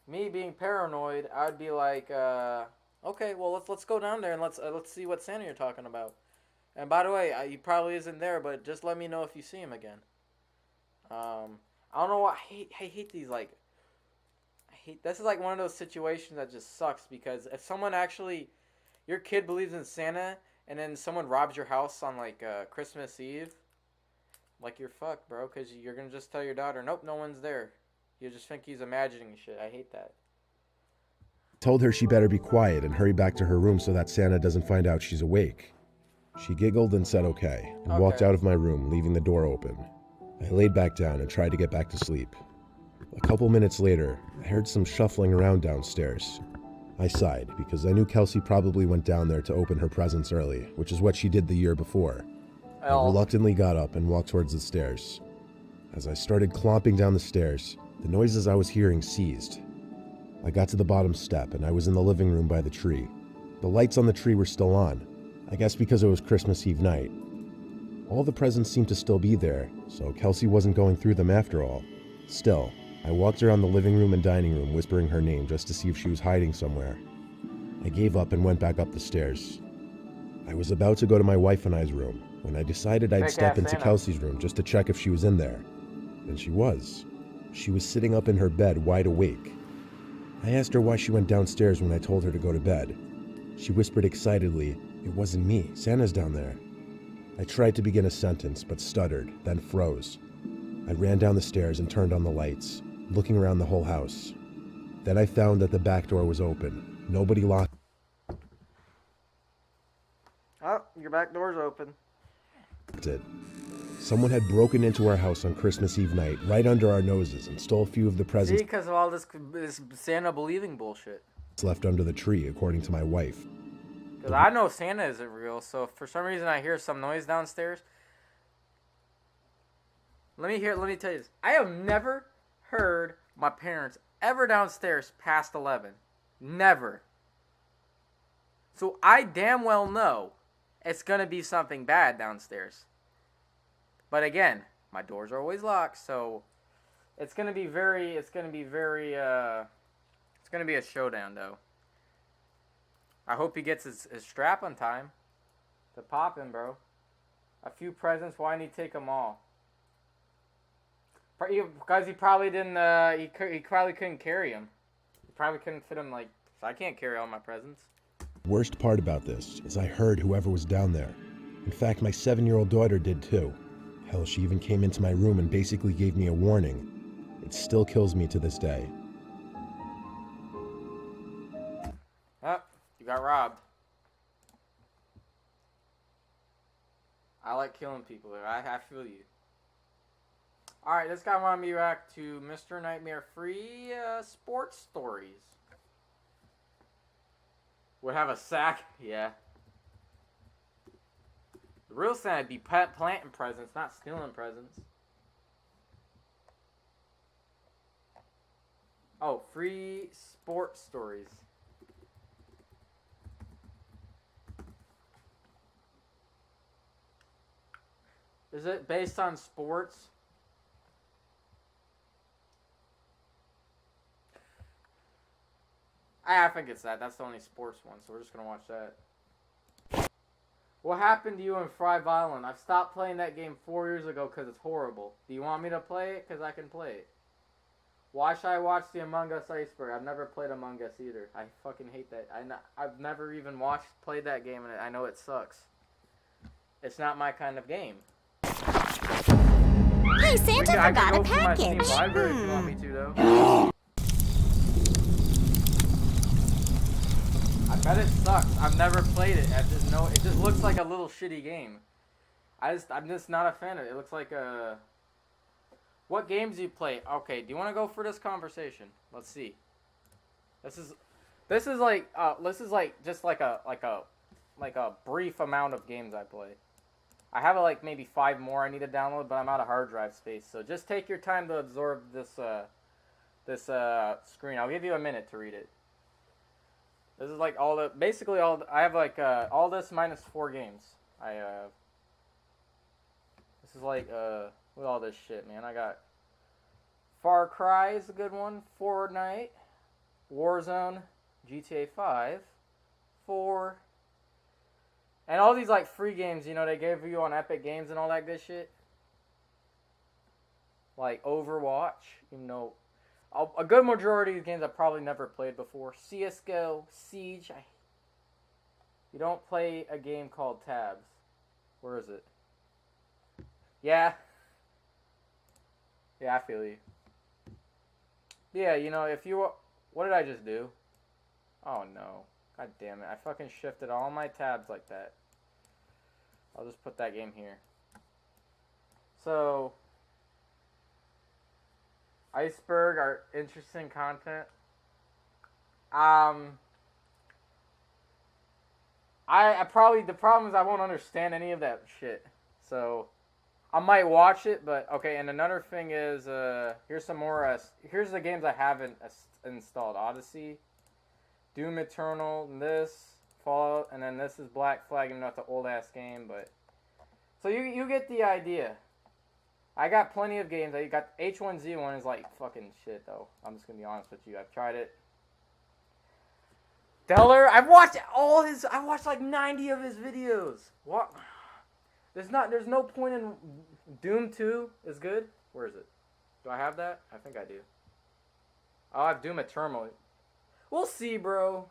me being paranoid, I'd be like, okay, well, let's go down there and let's see what Santa you're talking about. And by the way, he probably isn't there, but just let me know if you see him again. I don't know why I hate these, like, this is like one of those situations that just sucks, because if someone actually, your kid believes in Santa and then someone robs your house on like Christmas Eve, like, you're fucked, bro, because you're gonna just tell your daughter, nope, no one's there. You just think he's imagining shit. I hate that. Told her she better be quiet and hurry back to her room so that Santa doesn't find out she's awake. She giggled and said okay, and walked out of my room, leaving the door open. I laid back down and tried to get back to sleep. A couple minutes later, I heard some shuffling around downstairs. I sighed because I knew Kelsey probably went down there to open her presents early, which is what she did the year before. I reluctantly got up and walked towards the stairs. As I started clomping down the stairs, the noises I was hearing ceased. I got to the bottom step and I was in the living room by the tree. The lights on the tree were still on, I guess because it was Christmas Eve night. All the presents seemed to still be there, so Kelsey wasn't going through them after all. Still, I walked around the living room and dining room whispering her name just to see if she was hiding somewhere. I gave up and went back up the stairs. I was about to go to my wife and I's room when I decided I'd step into Kelsey's room just to check if she was in there. And she was. She was sitting up in her bed, wide awake. I asked her why she went downstairs when I told her to go to bed. She whispered excitedly, "It wasn't me. Santa's down there." I tried to begin a sentence, but stuttered, then froze. I ran down the stairs and turned on the lights, looking around the whole house. Then I found that the back door was open. Nobody locked Oh, your back door's open. it. Someone had broken into our house on Christmas Eve night, right under our noses, and stole a few of the See, presents because of all this Santa believing bullshit. left under the tree, according to my wife. Because I know Santa isn't real, so if for some reason I hear some noise downstairs, let me tell you this. I have never heard my parents ever downstairs past 11. Never. So I damn well know it's going to be something bad downstairs. But again, my doors are always locked, so it's going to be it's going to be a showdown, though. I hope he gets his strap on time to pop him, bro. A few presents, why didn't he take them all? Because he probably didn't, he probably couldn't carry them. He probably couldn't fit them, like, so I can't carry all my presents. Worst part about this is I heard whoever was down there. In fact, my 7-year-old daughter did too. Hell, she even came into my room and basically gave me a warning. It still kills me to this day. Oh, you got robbed. I like killing people. I feel you. Alright, this guy wanted me to react to Mr. Nightmare Free sports stories. Would have a sack? Yeah. The real Santa would be planting presents, not stealing presents. Oh, free sports stories. Is it based on sports? I think it's that. That's the only sports one, so we're just going to watch that. What happened to you in Fry Island? I've stopped playing that game 4 years ago because it's horrible. Do you want me to play it? Because I can play it. Why should I watch the Among Us Iceberg? I've never played Among Us either. I fucking hate that. I've never even played that game, and I know it sucks. It's not my kind of game. Hey, Santa I forgot can a go through my Steam package. library if you want me to, though. I bet it sucks. I've never played it. I just know it just looks like a little shitty game. I'm just not a fan of it. It looks like a. What games do you play? Okay, do you want to go for this conversation? Let's see. This is like just like a brief amount of games I play. I have like maybe 5 more I need to download, but I'm out of hard drive space. So just take your time to absorb this screen. I'll give you a minute to read it. This is like I have like all this minus 4 games. This is like with all this shit, man. I got Far Cry is a good one, Fortnite, Warzone, GTA 5, 4, and all these like free games, you know, they gave you on Epic Games and all that good shit. Like Overwatch, you know, a good majority of these games I've probably never played before. CSGO, Siege. You don't play a game called Tabs. Where is it? Yeah. Yeah, I feel you. Yeah, you know, if you... What did I just do? Oh, no. God damn it. I fucking shifted all my tabs like that. I'll just put that game here. So... Iceberg are interesting content. I probably... The problem is I won't understand any of that shit. So... I might watch it, but okay. And another thing is, here's some more. Here's the games I haven't installed: Odyssey, Doom Eternal, and this Fallout, and then this is Black Flag. Even though it's an old ass game, but so you get the idea. I got plenty of games. I got H1Z1 is like fucking shit though. I'm just gonna be honest with you. I've tried it. Deller, I've watched all his. I watched like 90 of his videos. What? There's no point in Doom 2 is good. Where is it? Do I have that? I think I do. Oh, I have Doom Eternal. We'll see, bro.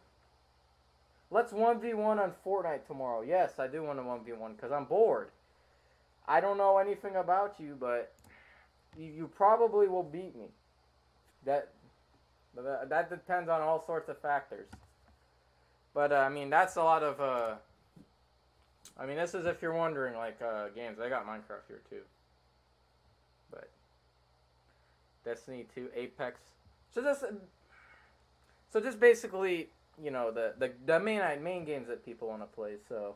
Let's 1v1 on Fortnite tomorrow. Yes, I do want to 1v1 because I'm bored. I don't know anything about you, but you probably will beat me. That depends on all sorts of factors. But, I mean, that's a lot of... I mean, this is if you're wondering, like, games. I got Minecraft here, too. But, Destiny 2, Apex. So just basically, you know, the main games that people want to play. So,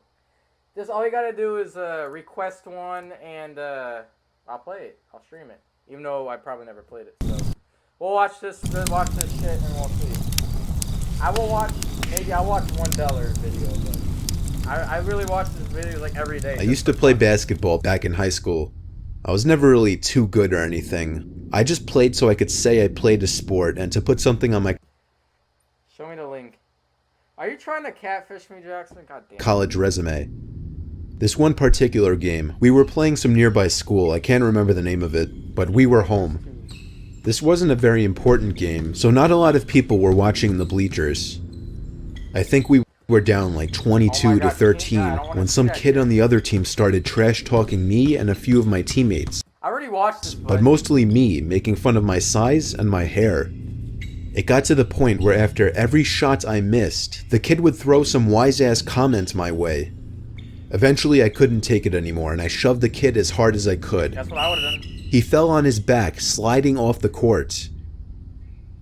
just all you gotta do is request one, and I'll play it. I'll stream it. Even though I probably never played it. So, we'll watch this shit, and we'll see. I'll watch $1 video, but... I really watch this video like every day. I used to play basketball back in high school. I was never really too good or anything. I just played so I could say I played a sport and to put something on my Show me the link. Are you trying to catfish me, Jackson? God damn. College resume. This one particular game, we were playing some nearby school, I can't remember the name of it, but we were home. This wasn't a very important game, so not a lot of people were watching the bleachers. I think we were down like 22 to 13 when some kid on the other team started trash talking me and a few of my teammates. I already watched this, but mostly me, making fun of my size and my hair. It got to the point where after every shot I missed, the kid would throw some wise-ass comment my way. Eventually I couldn't take it anymore and I shoved the kid as hard as I could. That's what I would've done. He fell on his back, sliding off the court.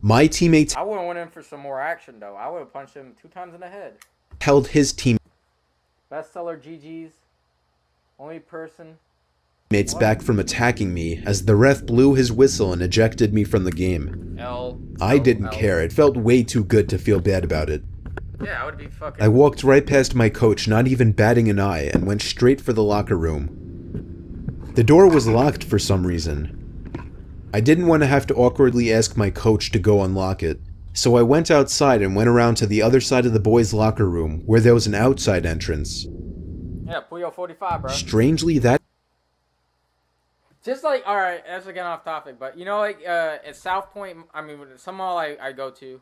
My teammates... I would've went in for some more action though. I would've punched him 2 times in the head. Held his team... Bestseller GG's. Only person... mates back from attacking me as the ref blew his whistle and ejected me from the game. I didn't care. It felt way too good to feel bad about it. Yeah, I would be fucking... I walked right past my coach, not even batting an eye, and went straight for the locker room. The door was locked for some reason. I didn't want to have to awkwardly ask my coach to go unlock it, so I went outside and went around to the other side of the boys' locker room, where there was an outside entrance. Yeah, Puyo 45, bro. Strangely, that... Just like, alright, that's again off topic, but you know, like, at South Point, I mean, some mall I go to,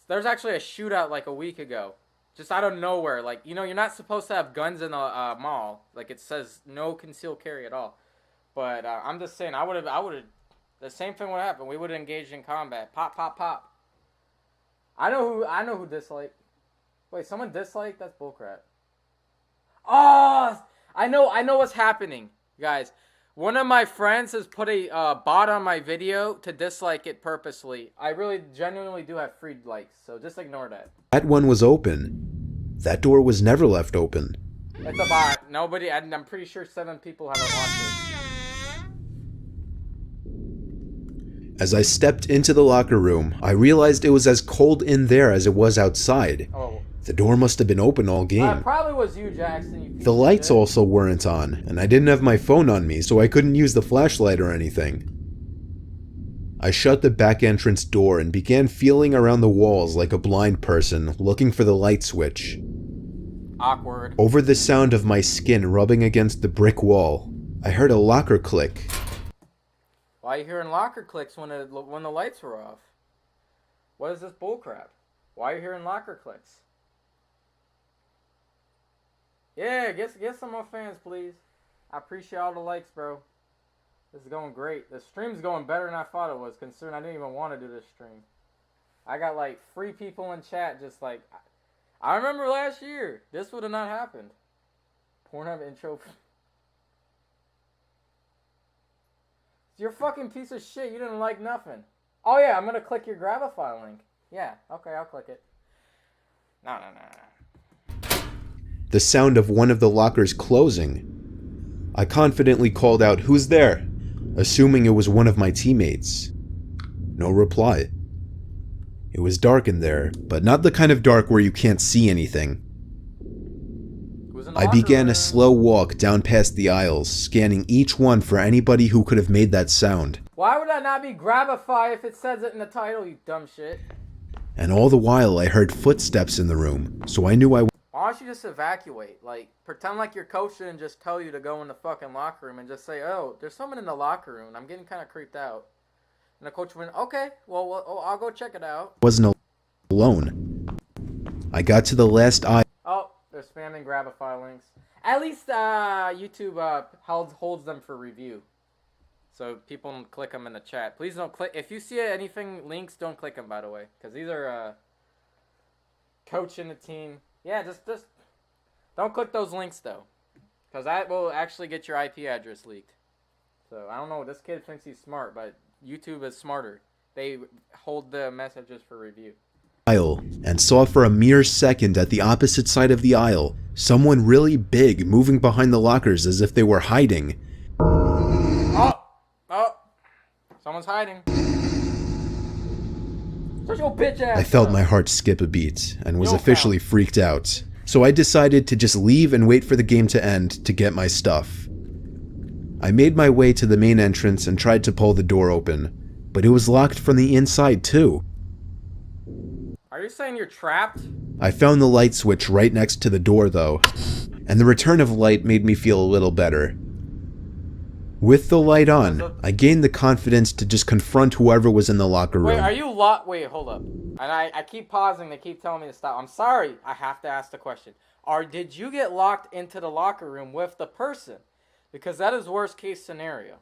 there's actually a shootout like a week ago. Just out of nowhere. Like, you know, you're not supposed to have guns in the mall. Like, it says no concealed carry at all. But I'm just saying, I would have, the same thing would have happened. We would have engaged in combat. Pop, pop, pop. I know who disliked. Wait, someone disliked? That's bullcrap. Oh, I know what's happening, guys. One of my friends has put a bot on my video to dislike it purposely. I really genuinely do have free likes, so just ignore that. That one was open. That door was never left open. It's a bot. Nobody, I'm pretty sure 7 people haven't watched it. As I stepped into the locker room, I realized it was as cold in there as it was outside. Oh. The door must have been open all game. It probably was you, Jackson. You piece The of lights shit. also weren't on, and I didn't have my phone on me, so I couldn't use the flashlight or anything. I shut the back entrance door and began feeling around the walls like a blind person, looking for the light switch. Awkward. Over the sound of my skin rubbing against the brick wall, I heard a locker click. Why are you hearing locker clicks when the lights were off? What is this bullcrap? Why are you hearing locker clicks? Yeah, get some more fans, please. I appreciate all the likes, bro. This is going great. The stream's going better than I thought it was, considering I didn't even want to do this stream. I got like 3 people in chat just like... I remember last year. This would have not happened. Pornhub intro... You're a fucking piece of shit. You didn't like nothing. Oh yeah, I'm gonna click your Gravify link. Yeah, okay, I'll click it. No. The sound of one of the lockers closing. I confidently called out, "Who's there?" assuming it was one of my teammates. No reply. It was dark in there, but not the kind of dark where you can't see anything. I began a slow walk down past the aisles, scanning each one for anybody who could have made that sound. Why would that not be Gravify if it says it in the title, you dumb shit? And all the while I heard footsteps in the room, so I knew Why don't you just evacuate? Like, pretend like your coach didn't just tell you to go in the fucking locker room and just say, oh, there's someone in the locker room. I'm getting kind of creeped out. And the coach went, okay, well, I'll go check it out. Wasn't alone. I got to the last aisle. Oh, they're spamming Gravify links. At least YouTube holds them for review. So people don't click them in the chat. Please don't click. If you see anything, links, don't click them, by the way. Because these are coaching the team. Yeah, just don't click those links, though. Because that will actually get your IP address leaked. So, I don't know. This kid thinks he's smart, but YouTube is smarter. They hold the messages for review. And saw for a mere second at the opposite side of the aisle someone really big moving behind the lockers as if they were hiding. Oh, someone's hiding. Shut your bitch ass. I felt my heart skip a beat and was officially freaked out. So I decided to just leave and wait for the game to end to get my stuff. I made my way to the main entrance and tried to pull the door open, but it was locked from the inside too. Are you saying you're trapped? I found the light switch right next to the door though, and the return of light made me feel a little better. With the light on, I gained the confidence to just confront whoever was in the locker room. Wait, are you locked? Wait, hold up. And I keep pausing, they keep telling me to stop. I'm sorry, I have to ask the question. Did you get locked into the locker room with the person? Because that is worst case scenario.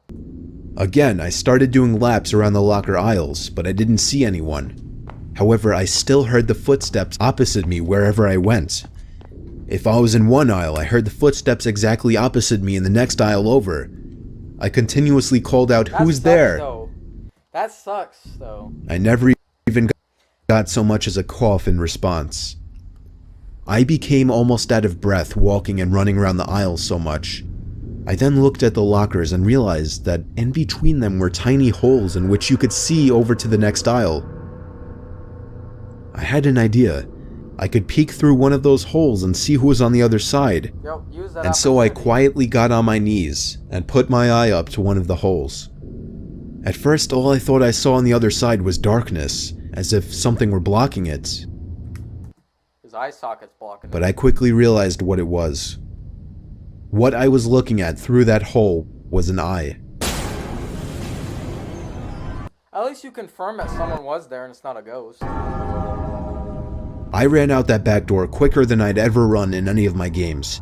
Again, I started doing laps around the locker aisles, but I didn't see anyone. However, I still heard the footsteps opposite me wherever I went. If I was in one aisle, I heard the footsteps exactly opposite me in the next aisle over. I continuously called out, "Who's there?" That sucks, though. I never even got so much as a cough in response. I became almost out of breath walking and running around the aisles so much. I then looked at the lockers and realized that in between them were tiny holes in which you could see over to the next aisle. I had an idea. I could peek through one of those holes and see who was on the other side. And so I quietly got on my knees and put my eye up to one of the holes. At first, all I thought I saw on the other side was darkness, as if something were blocking it. His eye socket's blocking it. But I quickly realized what it was. What I was looking at through that hole was an eye. At least you confirm that someone was there and it's not a ghost. I ran out that back door quicker than I'd ever run in any of my games.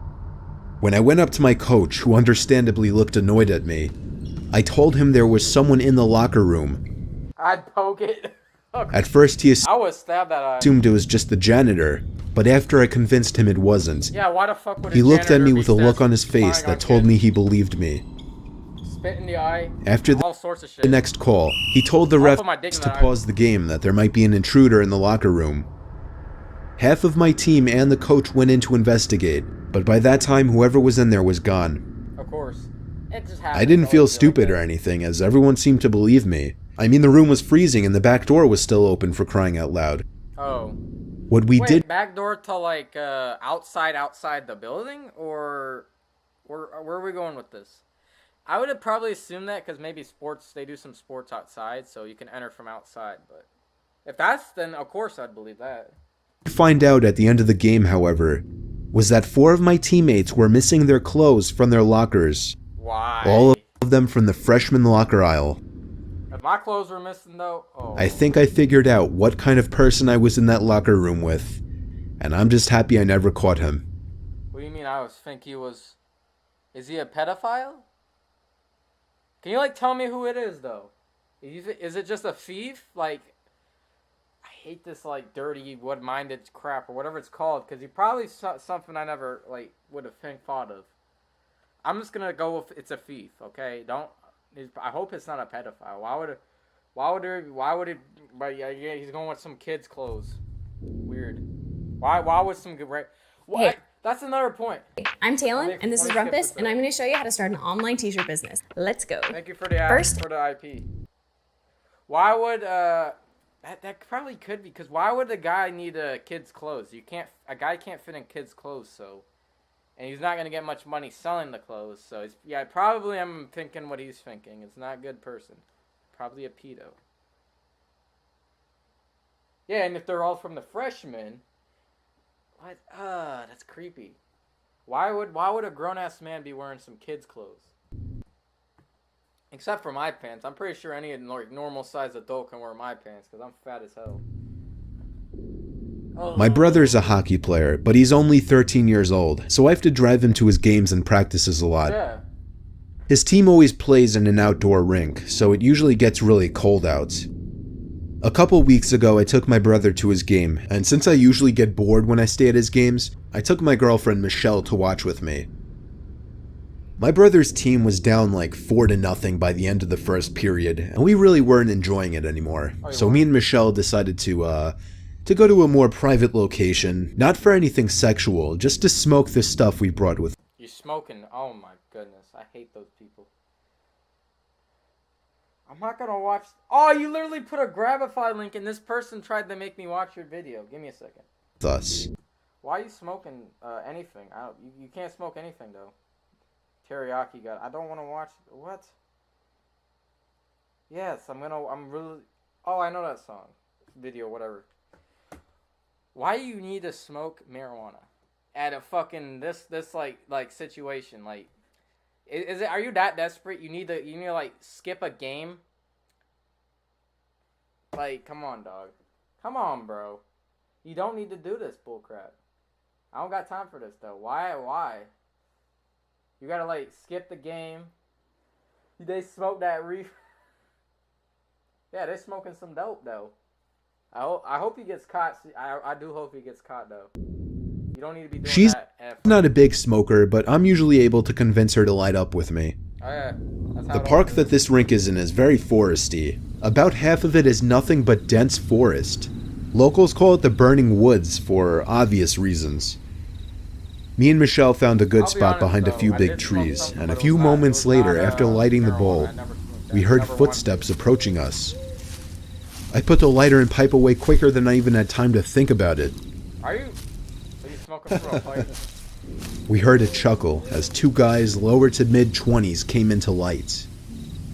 When I went up to my coach, who understandably looked annoyed at me, I told him there was someone in the locker room. I'd poke it. Okay. At first he I would stab that eye. assumed it was just the janitor, but after I convinced him it wasn't, Yeah, why the fuck would he a looked at janitor me be with a look on his spying face on that told kids? me he believed me. Spit in the eye. After All sorts of shit. the next call, he told the I'll ref put my dick in to that eye. pause the game, that there might be an intruder in the locker room. Half of my team and the coach went in to investigate, but by that time whoever was in there was gone. Of course. It just happened. I didn't feel Always stupid like or that. anything, as everyone seemed to believe me. I mean, the room was freezing and the back door was still open, for crying out loud. Oh. What we Wait, did back door to like outside the building, or where are we going with this? I would have probably assumed that because maybe they do some sports outside, so you can enter from outside. But if that's, then of course I'd believe that. find out at the end of the game, however, was that 4 of my teammates were missing their clothes from their lockers. Why? All of them from the freshman locker aisle. If my clothes were missing though, oh. I think I figured out what kind of person I was in that locker room with, and I'm just happy I never caught him. What do you mean? I think he was. Is he a pedophile? Can you like tell me who it is though? Is it just a thief? Like, I hate this like dirty, what-minded crap or whatever it's called, because he probably something I never like would have thought of. I'm just gonna go with it's a thief. Okay, I hope it's not a pedophile. Why would it? But yeah, he's going with some kid's clothes. Weird. Why would some good? Why? Hey. That's another point. I'm Talon, and this is Let me skip Rumpus, this and up. I'm going to show you how to start an online t-shirt business. Let's go. Thank you for the First- for the IP. Why would that probably could be, because why would a guy need a kid's clothes? A guy can't fit in kids' clothes, so, and he's not gonna get much money selling the clothes, so probably I'm thinking what he's thinking. It's not a good person, probably a pedo. Yeah, and if they're all from the freshmen, what? That's creepy. Why would a grown ass man be wearing some kids' clothes? Except for my pants. I'm pretty sure any like normal sized adult can wear my pants because I'm fat as hell. Oh. My brother's a hockey player, but he's only 13 years old, so I have to drive him to his games and practices a lot. Yeah. His team always plays in an outdoor rink, so it usually gets really cold out. A couple weeks ago, I took my brother to his game, and since I usually get bored when I stay at his games, I took my girlfriend Michelle to watch with me. My brother's team was down like 4-0 by the end of the first period, and we really weren't enjoying it anymore. So me and Michelle decided to go to a more private location, not for anything sexual, just to smoke the stuff we brought with. You smoking? Oh my goodness, I hate those people. I'm not gonna watch. Oh, you literally put a Grabify link, and this person tried to make me watch your video. Give me a second. Us. Why are you smoking anything? You can't smoke anything though. Teriyaki got. I don't want to watch. What? Yes, I'm really. Oh, I know that song, video, whatever. Why do you need to smoke marijuana at a fucking this like situation? Like, is it? Are you that desperate? You need to like skip a game. Like, come on, dog. Come on, bro. You don't need to do this bullcrap. I don't got time for this though. Why? You gotta like skip the game. They smoke that reef. Yeah, they smoking some dope though. I hope he gets caught. I do hope he gets caught though. You don't need to be doing She's that. not a big smoker, but I'm usually able to convince her to light up with me. Oh yeah. That's how The it park always that is. this rink is in is very foresty. About half of it is nothing but dense forest. Locals call it the Burning Woods for obvious reasons. Me and Michelle found a good I'll be spot honest, behind a though, few I big did smoke trees, something, and but a it few was not- moments it was later, not, after lighting the marijuana. bowl, I never smoked that. we heard Never wanted footsteps to. approaching us. I put the lighter and pipe away quicker than I even had time to think about it. Are you smoking through a pipe? We heard a chuckle as 2 guys lower to mid-20s came into light.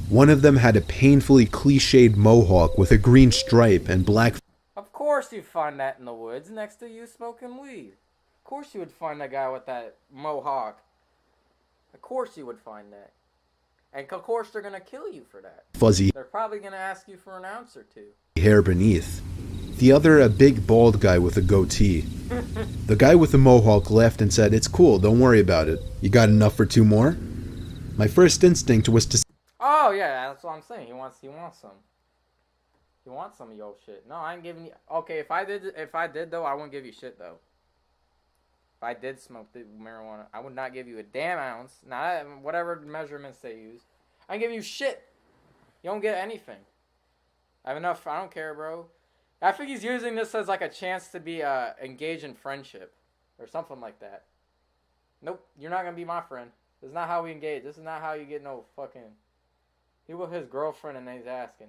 One of them had a painfully cliched mohawk with a green stripe and black Of course you'd find that in the woods next to you smoking weed. Of course you would find that guy with that mohawk. Of course you would find that. And of course they're gonna kill you for that. fuzzy They're probably gonna ask you for an ounce or two. hair beneath. The other a big bald guy with a goatee. The guy with the mohawk laughed and said, "It's cool, don't worry about it. You got enough for 2 more?" My first instinct was to Oh, Oh yeah, that's what I'm saying. He wants some. He wants some of your shit. No, I ain't giving you. Okay, if I did though, I wouldn't give you shit though. If I did smoke the marijuana, I would not give you a damn ounce. Not whatever measurements they use. I ain't giving you shit. You don't get anything. I have enough. I don't care, bro. I think he's using this as like a chance to be engaged in friendship or something like that. Nope, you're not gonna be my friend. This is not how we engage. This is not how you get no fucking. He with his girlfriend and he's asking.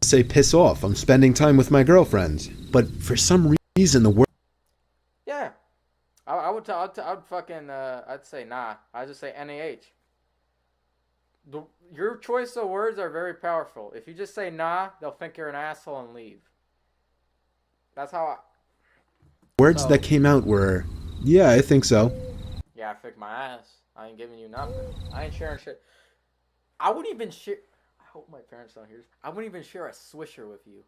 Say piss off. I'm spending time with my girlfriend. But for some reason the word. Yeah, I would fucking I'd say nah. I'd just say NAH. Your choice of words are very powerful. If you just say nah, they'll think you're an asshole and leave. That's how Words that came out were, yeah, I think so. Yeah, I think my ass. I ain't giving you nothing. I ain't sharing shit. I wouldn't even share. I hope my parents don't hear this. I wouldn't even share a Swisher with you.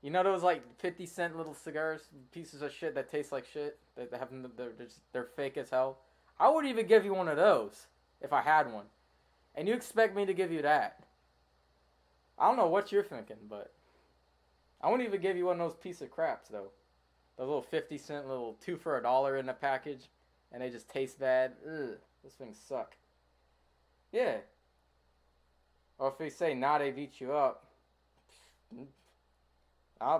You know those like 50-cent little cigars, pieces of shit that taste like shit? They're fake as hell. I wouldn't even give you one of those if I had one. And you expect me to give you that? I don't know what you're thinking, but I wouldn't even give you one of those piece of craps though. Those little 50-cent little 2 for $1 in a package, and they just taste bad. Ugh, those things suck. Yeah. Or if they say nah, they beat you up.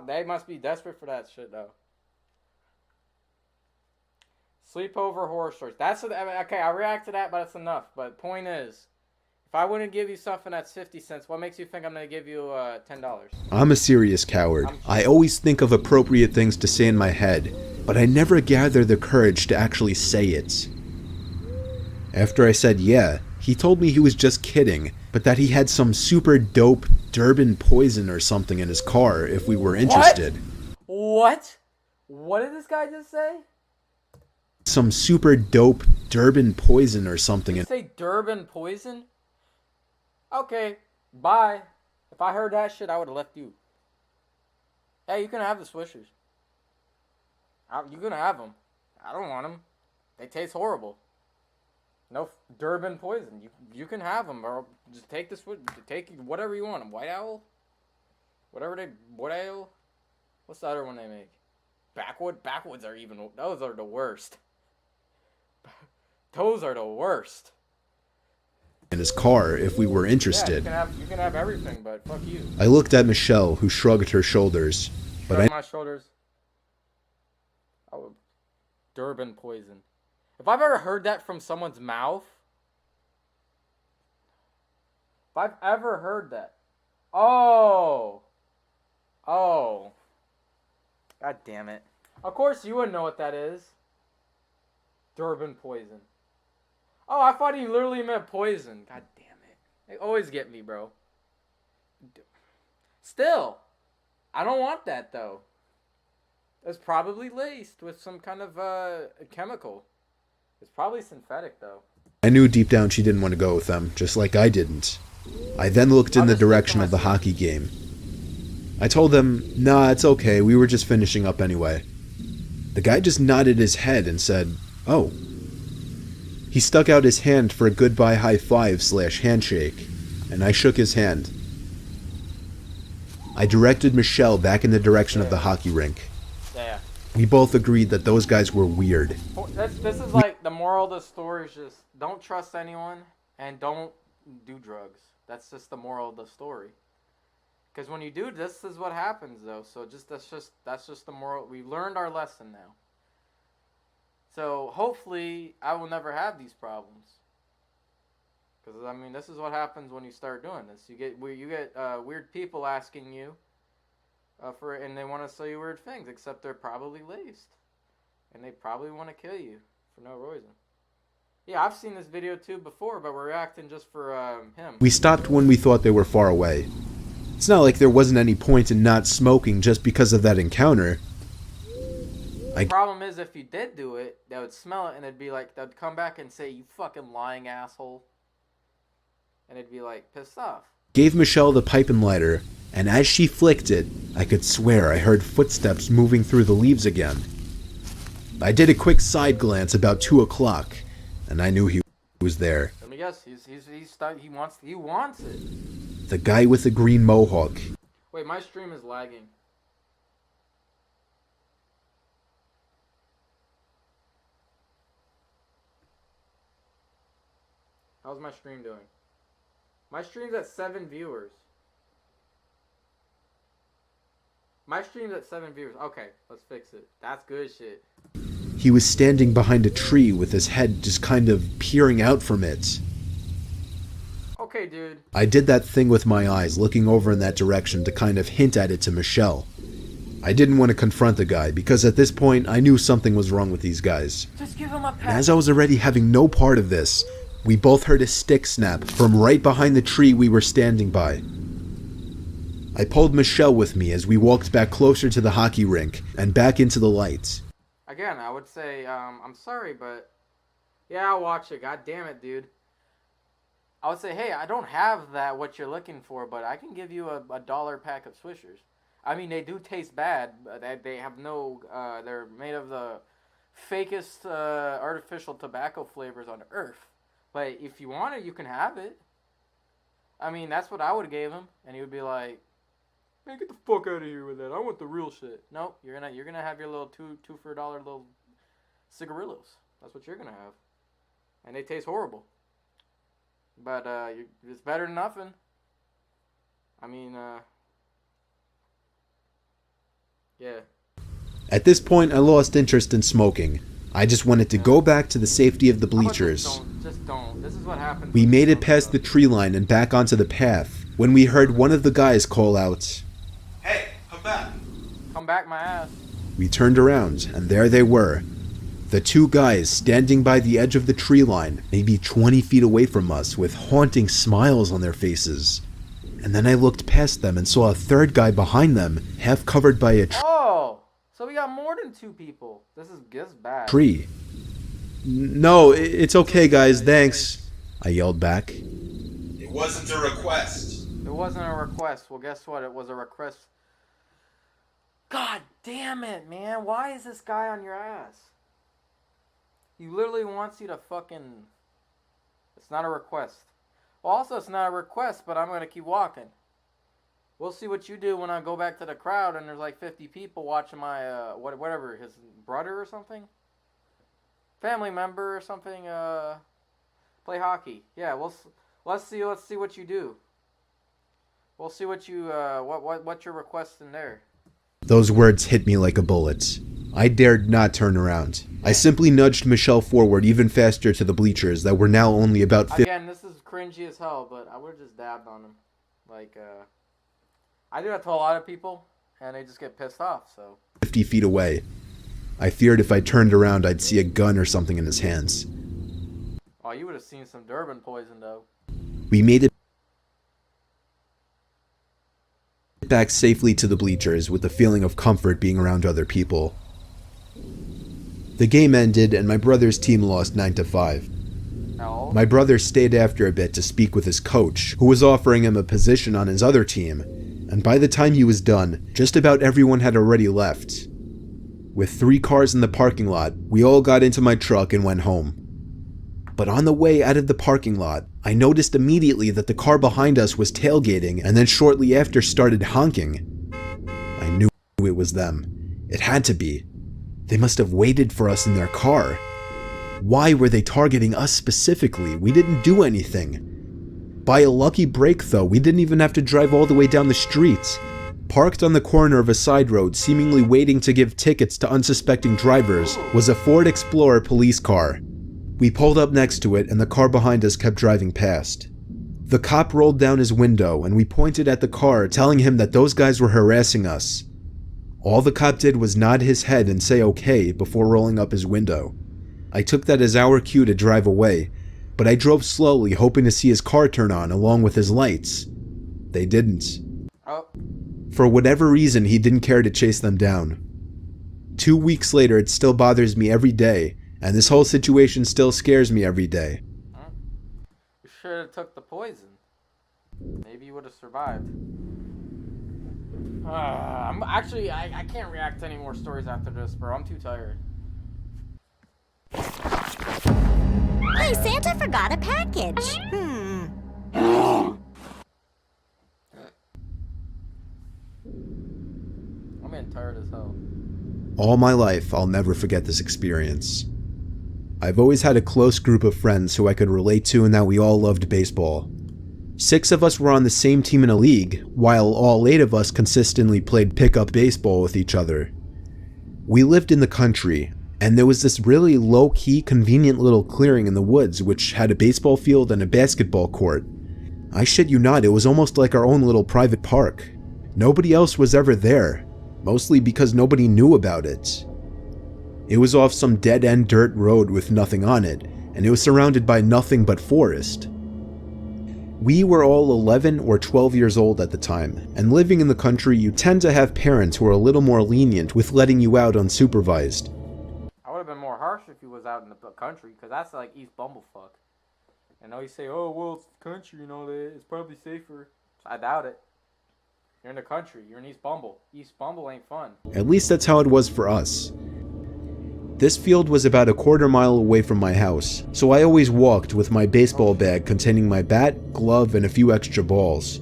They must be desperate for that shit though. Sleepover horror stories. Okay. I react to that, but that's enough. But point is, if I wouldn't give you something that's 50 cents, what makes you think I'm gonna give you $10? I'm a serious coward. I always think of appropriate things to say in my head, but I never gather the courage to actually say it. After I said yeah, he told me he was just kidding, but that he had some super dope Durban poison or something in his car if we were interested. What? What did this guy just say? Some super dope Durban poison or something. Did you say Durban poison? Okay, bye. If I heard that shit, I would have left you. Hey, you can have the Swishers. You can have them. I don't want them. They taste horrible. No Durban poison. You can have them, or just take this. Take whatever you want. White Owl. White Owl. What's the other one they make? Backwoods are even. Those are the worst. Those are the worst. In his car if we were interested. Yeah, you can have everything, but fuck you. I looked at Michelle, who shrugged her shoulders. My shoulders. Oh, Durban poison. If I've ever heard that from someone's mouth, if I've ever heard that, oh, god damn it! Of course you wouldn't know what that is. Durban poison. Oh, I thought he literally meant poison. God damn it! They always get me, bro. Still, I don't want that though. It's probably laced with some kind of chemical. It's probably synthetic, though. I knew deep down she didn't want to go with them, just like I didn't. I then looked in the direction of the hockey game. I told them, nah, it's okay, we were just finishing up anyway. The guy just nodded his head and said, oh. He stuck out his hand for a goodbye high five / handshake, and I shook his hand. I directed Michelle back in the direction of the hockey rink. Yeah. We both agreed that those guys were weird. This is like the moral of the story is just don't trust anyone and don't do drugs. That's just the moral of the story. Because when you do, this is what happens though. So that's just the moral. We learned our lesson now. So hopefully I will never have these problems. Because I mean, this is what happens when you start doing this. You get weird people asking you. And they want to sell you weird things, except they're probably laced. And they probably want to kill you for no reason. Yeah, I've seen this video too before, but we're reacting just for him. We stopped when we thought they were far away. It's not like there wasn't any point in not smoking just because of that encounter. The problem is if you did do it, they would smell it and it'd be like, they'd come back and say, you fucking lying asshole. And it'd be like, pissed off. Gave Michelle the pipe and lighter, and as she flicked it, I could swear I heard footsteps moving through the leaves again. I did a quick side glance about 2 o'clock, and I knew he was there. Let me guess. He's stuck. He wants it. The guy with the green mohawk. Wait, my stream is lagging. How's my stream doing? My stream's at 7 viewers. My stream's at 7 viewers. Okay, let's fix it. That's good shit. He was standing behind a tree with his head just kind of peering out from it. Okay, dude. I did that thing with my eyes, looking over in that direction to kind of hint at it to Michelle. I didn't want to confront the guy, because at this point, I knew something was wrong with these guys. Just give him a And pat. as I was already having no part of this, we both heard a stick snap from right behind the tree we were standing by. I pulled Michelle with me as we walked back closer to the hockey rink and back into the lights. Again, I would say, I'm sorry, but yeah, I'll watch it. God damn it, dude. I would say, hey, I don't have that what you're looking for, but I can give you a $1 pack of Swishers. I mean, they do taste bad, but they have no, they're made of the fakest artificial tobacco flavors on earth. But if you want it, you can have it. I mean, that's what I would have gave him, and he would be like, "Man, get the fuck out of here with that. I want the real shit." No, you're gonna have your little two for $1 little cigarillos. That's what you're gonna have, and they taste horrible. But it's better than nothing. I mean, yeah. At this point, I lost interest in smoking. I just wanted to go back to the safety of the How about bleachers. Just don't. This is what happens. We when made you it past the tree line and back onto the path when we heard one of the guys call out. Hey, come back. Come back my ass. We turned around, and there they were. The two guys standing by the edge of the tree line, maybe 20 feet away from us, with haunting smiles on their faces. And then I looked past them and saw a third guy behind them, half covered by a Oh, so we got more than 2 people. This is bad. tree. No, it's okay, guys, thanks, I yelled back. It wasn't a request. It wasn't a request. Well, guess what? It was a request. God damn it, man. Why is this guy on your ass? He literally wants you to fucking... It's not a request. Well, also, it's not a request, but I'm going to keep walking. We'll see what you do when I go back to the crowd and there's like 50 people watching my, whatever, his brother or something? Family member or something, play hockey. Yeah, let's see what you do. We'll see what you, what you're requesting there. Those words hit me like a bullet. I dared not turn around. I simply nudged Michelle forward even faster to the bleachers that were now only about Again, this is cringy as hell, but I would have just dabbed on him. Like, I do that to a lot of people, and they just get pissed off, so. 50 feet away. I feared if I turned around I'd see a gun or something in his hands. Oh, you would have seen some Durban poison, though. We made it back safely to the bleachers with the feeling of comfort being around other people. The game ended and my brother's team lost 9-5. No. My brother stayed after a bit to speak with his coach, who was offering him a position on his other team, and by the time he was done, just about everyone had already left. With 3 cars in the parking lot, we all got into my truck and went home. But on the way out of the parking lot, I noticed immediately that the car behind us was tailgating and then shortly after started honking. I knew it was them. It had to be. They must have waited for us in their car. Why were they targeting us specifically? We didn't do anything. By a lucky break though, we didn't even have to drive all the way down the street. Parked on the corner of a side road, seemingly waiting to give tickets to unsuspecting drivers, was a Ford Explorer police car. We pulled up next to it and the car behind us kept driving past. The cop rolled down his window and we pointed at the car, telling him that those guys were harassing us. All the cop did was nod his head and say okay before rolling up his window. I took that as our cue to drive away, but I drove slowly hoping to see his car turn on along with his lights. They didn't. Oh. For whatever reason, he didn't care to chase them down. 2 weeks later, it still bothers me every day, and this whole situation still scares me every day. You should have took the poison. Maybe you would have survived. I can't react to any more stories after this, bro. I'm too tired. Hey, Santa forgot a package. I'm getting tired as hell. All my life, I'll never forget this experience. I've always had a close group of friends who I could relate to and that we all loved baseball. 6 of us were on the same team in a league, while all 8 of us consistently played pickup baseball with each other. We lived in the country, and there was this really low-key, convenient little clearing in the woods which had a baseball field and a basketball court. I shit you not, it was almost like our own little private park. Nobody else was ever there, mostly because nobody knew about it. It was off some dead-end dirt road with nothing on it, and it was surrounded by nothing but forest. We were all 11 or 12 years old at the time, and living in the country you tend to have parents who are a little more lenient with letting you out unsupervised. I would have been more harsh if he was out in the country, because that's like East Bumblefuck. And now you say, oh, well, it's the country and all that, it's probably safer. I doubt it. You're in the country, you're in East Bumble. East Bumble ain't fun. At least that's how it was for us. This field was about a quarter mile away from my house, so I always walked with my baseball bag containing my bat, glove, and a few extra balls.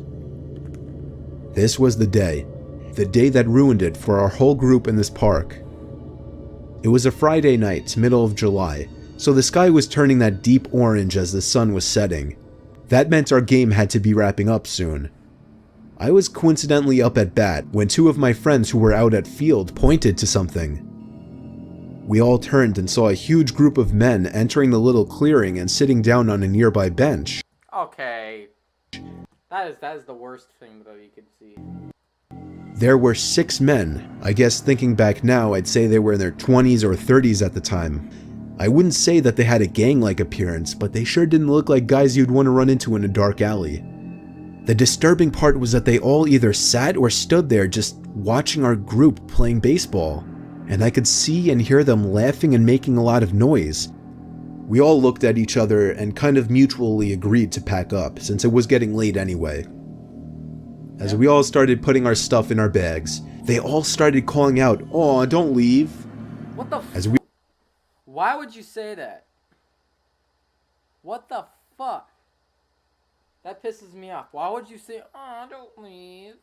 This was the day that ruined it for our whole group in this park. It was a Friday night, middle of July, so the sky was turning that deep orange as the sun was setting. That meant our game had to be wrapping up soon. I was coincidentally up at bat when 2 of my friends who were out at field pointed to something. We all turned and saw a huge group of men entering the little clearing and sitting down on a nearby bench. Okay. That is the worst thing that you could see. There were 6 men. I guess thinking back now, I'd say they were in their 20s or 30s at the time. I wouldn't say that they had a gang-like appearance, but they sure didn't look like guys you'd want to run into in a dark alley. The disturbing part was that they all either sat or stood there just watching our group playing baseball, and I could see and hear them laughing and making a lot of noise. We all looked at each other and kind of mutually agreed to pack up, since it was getting late anyway. As we all started putting our stuff in our bags, they all started calling out, "Aw, don't leave." What the As we Why would you say that? What the fuck? That pisses me off. Why would you say, "Oh, don't leave"?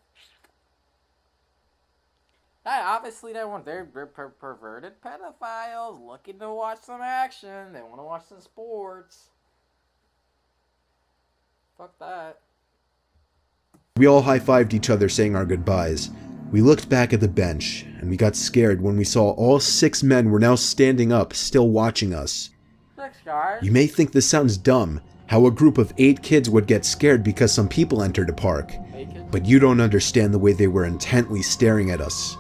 That obviously they're perverted pedophiles looking to watch some action. They want to watch some sports. Fuck that. We all high-fived each other saying our goodbyes. We looked back at the bench, and we got scared when we saw all 6 men were now standing up, still watching us. Thanks, guys. You may think this sounds dumb, how a group of 8 kids would get scared because some people entered a park. But you don't understand the way they were intently staring at us.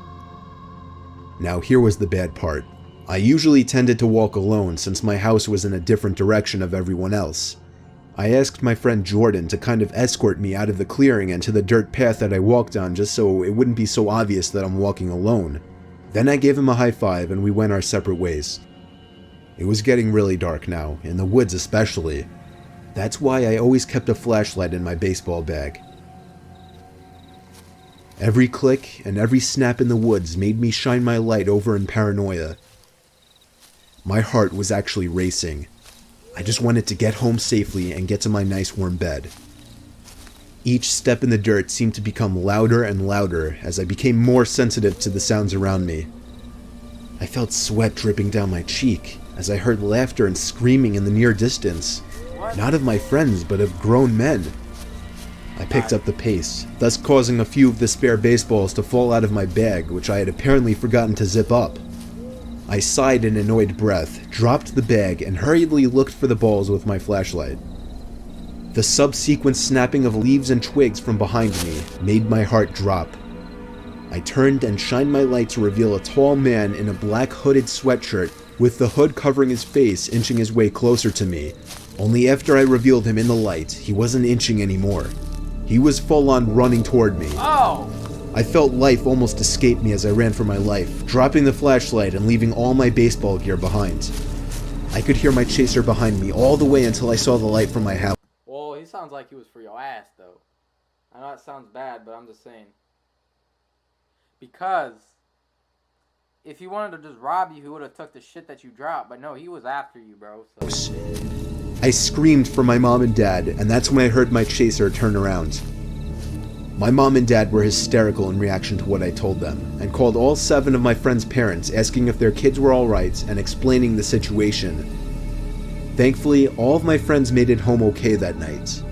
Now here was the bad part. I usually tended to walk alone since my house was in a different direction of everyone else. I asked my friend Jordan to kind of escort me out of the clearing and to the dirt path that I walked on just so it wouldn't be so obvious that I'm walking alone. Then I gave him a high five and we went our separate ways. It was getting really dark now, in the woods especially. That's why I always kept a flashlight in my baseball bag. Every click and every snap in the woods made me shine my light over in paranoia. My heart was actually racing. I just wanted to get home safely and get to my nice warm bed. Each step in the dirt seemed to become louder and louder as I became more sensitive to the sounds around me. I felt sweat dripping down my cheek as I heard laughter and screaming in the near distance. Not of my friends, but of grown men. I picked up the pace, thus causing a few of the spare baseballs to fall out of my bag, which I had apparently forgotten to zip up. I sighed in annoyed breath, dropped the bag, and hurriedly looked for the balls with my flashlight. The subsequent snapping of leaves and twigs from behind me made my heart drop. I turned and shined my light to reveal a tall man in a black hooded sweatshirt with the hood covering his face inching his way closer to me. Only after I revealed him in the light, he wasn't inching anymore. He was full on running toward me. Oh! I felt life almost escape me as I ran for my life, dropping the flashlight and leaving all my baseball gear behind. I could hear my chaser behind me all the way until I saw the light from my house. Well, he sounds like he was for your ass, though. I know it sounds bad, but I'm just saying. Because if he wanted to just rob you, he would have took the shit that you dropped. But no, he was after you, bro. So. I screamed for my mom and dad, and that's when I heard my chaser turn around. My mom and dad were hysterical in reaction to what I told them, and called all 7 of my friends' parents asking if their kids were alright and explaining the situation. Thankfully, all of my friends made it home okay that night,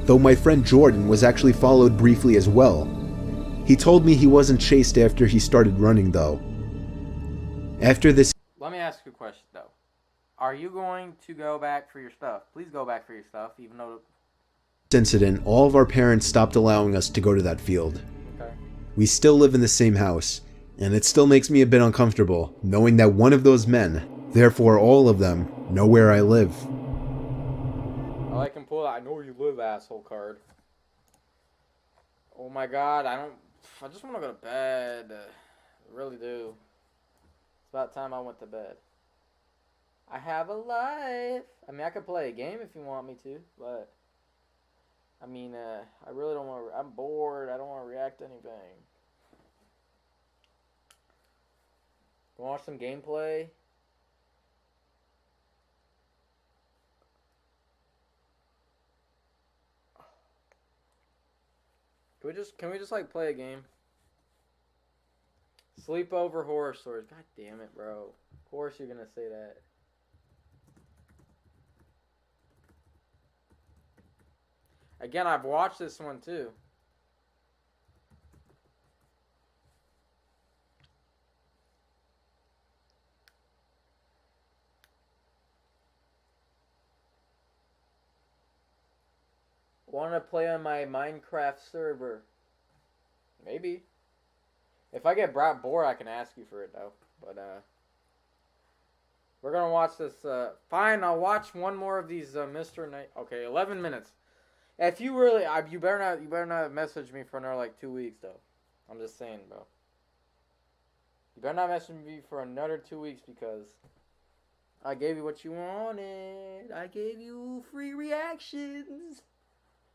though my friend Jordan was actually followed briefly as well. He told me he wasn't chased after he started running though. After this Let me ask you a question though. Are you going to go back for your stuff? Please go back for your stuff, even though... incident, all of our parents stopped allowing us to go to that field. Okay. We still live in the same house, and it still makes me a bit uncomfortable, knowing that one of those men, therefore all of them, know where I live. Oh, I can pull that I know where you live asshole card. Oh my god, I just want to go to bed. I really do. It's about time I went to bed. I have a life. I mean, I could play a game if you want me to, but... I mean, I really don't want to... I'm bored. I don't want to react to anything. You want to watch some gameplay? Can we just like play a game? Sleepover horror stories. God damn it, bro. Of course you're gonna say that. Again, I've watched this one too. Want to play on my Minecraft server? Maybe. If I get brought bored, I can ask you for it though. But we're gonna watch this. Fine, I'll watch one more of these Mr. Night. Okay, 11 minutes. If you really, you better not message me for another like 2 weeks though. I'm just saying, bro. You better not message me for another 2 weeks because I gave you what you wanted. I gave you free reactions.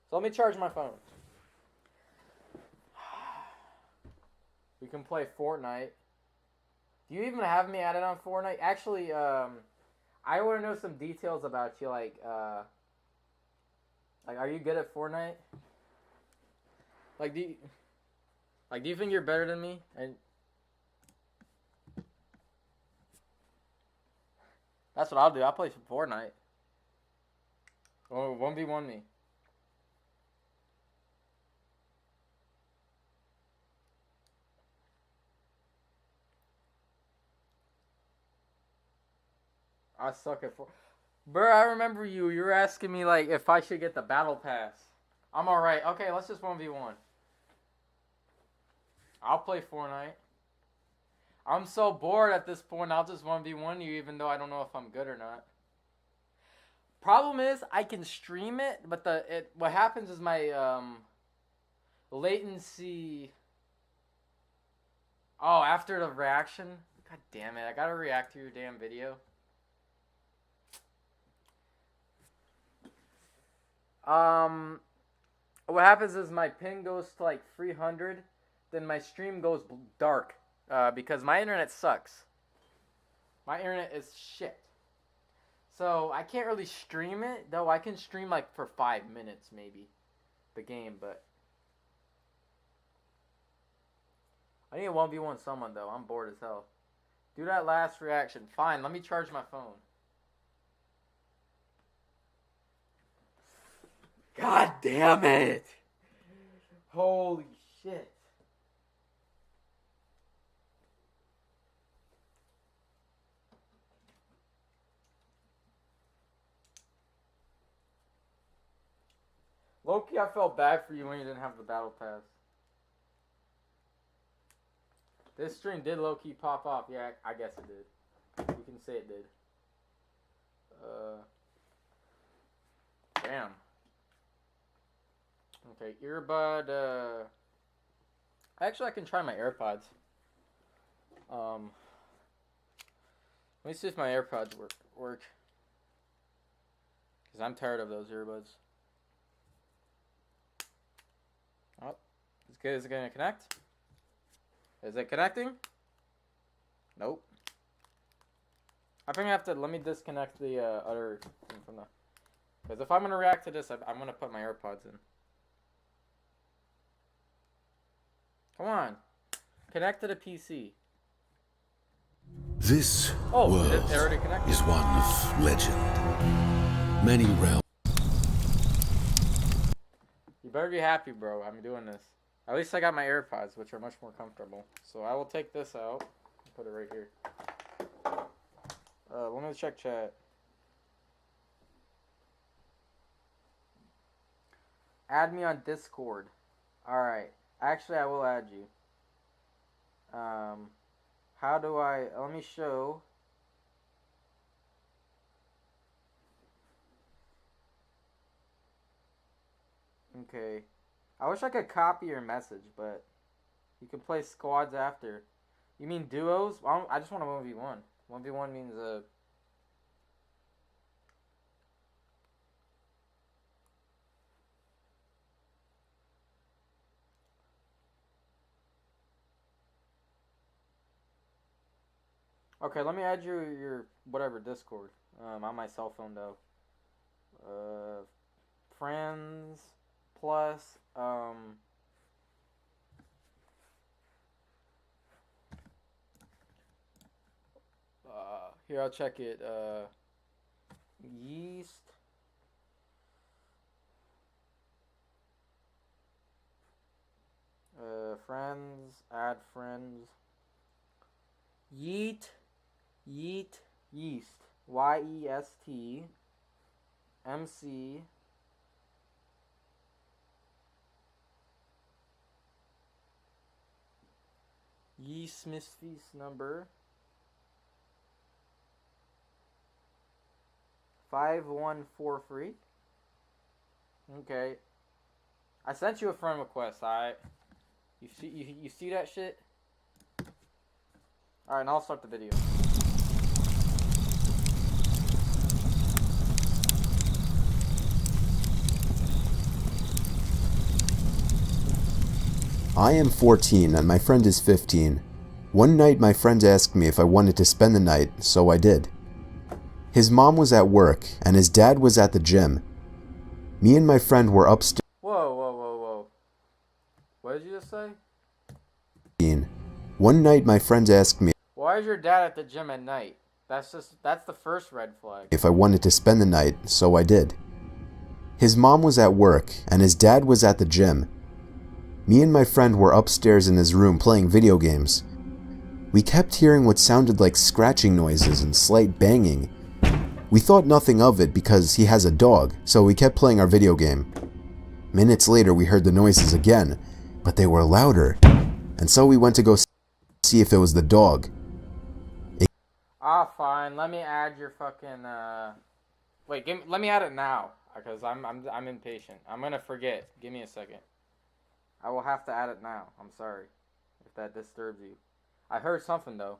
So let me charge my phone. We can play Fortnite. Do you even have me added on Fortnite? Actually, I want to know some details about you. Like, are you good at Fortnite? Like, do you think you're better than me? And that's what I'll do. I'll play some Fortnite. Oh, 1v1 me. I suck at Bro, I remember you were asking me, like, if I should get the battle pass. I'm alright. Okay, let's just 1v1. I'll play Fortnite. I'm so bored at this point, I'll just 1v1 you, even though I don't know if I'm good or not. Problem is, I can stream it, but what happens is my, latency... Oh, after the reaction? God damn it, I gotta react to your damn video. What happens is my ping goes to like 300, then my stream goes dark, because my internet sucks. My internet is shit. So I can't really stream it, though I can stream like for 5 minutes maybe, the game, but I need a 1v1 someone though, I'm bored as hell. Do that last reaction. Fine, let me charge my phone. God damn it! Holy shit. Loki, I felt bad for you when you didn't have the battle pass. This stream did low-key pop off. Yeah, I guess it did. You can say it did. Damn. Okay, earbud, actually, I can try my AirPods. Let me see if my AirPods work. Because I'm tired of those earbuds. Oh, is it going to connect? Is it connecting? Nope. I think I have to, let me disconnect the other thing from the... Because if I'm going to react to this, I'm going to put my AirPods in. Come on. Connect to the PC. This world is one of legend. Many realms. You better be happy, bro. I'm doing this. At least I got my AirPods, which are much more comfortable. So I will take this out and put it right here. Let me check chat. Add me on Discord. Alright. Actually, I will add you. How do I... Let me show... Okay. I wish I could copy your message, but... You can play squads after. You mean duos? I just want a 1v1. 1v1 means, Okay, let me add your whatever Discord. On my cell phone though. Friends plus here I'll check it. Yeast. Friends. Add friends. Yeast. Yeast. Y-E-S-T. M-C. Yeast Smithy's number. 5143. Okay. I sent you a friend request, alright? You see that shit? Alright, and I'll start the video. I am 14 and my friend is 15. One night my friend asked me if I wanted to spend the night, so I did. His mom was at work and his dad was at the gym. Me and my friend were upstairs. Whoa. What did you just say? One night my friend asked me Why is your dad at the gym at night? That's the first red flag. if I wanted to spend the night, so I did. His mom was at work and his dad was at the gym. Me and my friend were upstairs in his room playing video games. We kept hearing what sounded like scratching noises and slight banging. We thought nothing of it because he has a dog, so we kept playing our video game. Minutes later we heard the noises again, but they were louder, and so we went to go see if it was the dog. Fine. Let me add your fucking Wait, let me add it now, because I'm impatient. I'm gonna forget. Give me a second. I will have to add it now. I'm sorry if that disturbs you. I heard something though.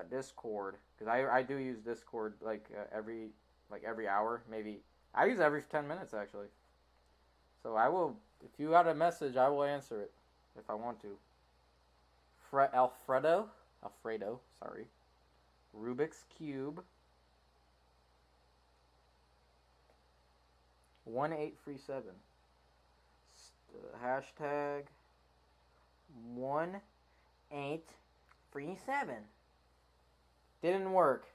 Discord, because I do use Discord every hour, maybe. I use it every 10 minutes actually. So I will, if you got a message, I will answer it if I want to. Alfredo, sorry. Rubik's Cube. 1837. Hashtag 1837. Didn't work.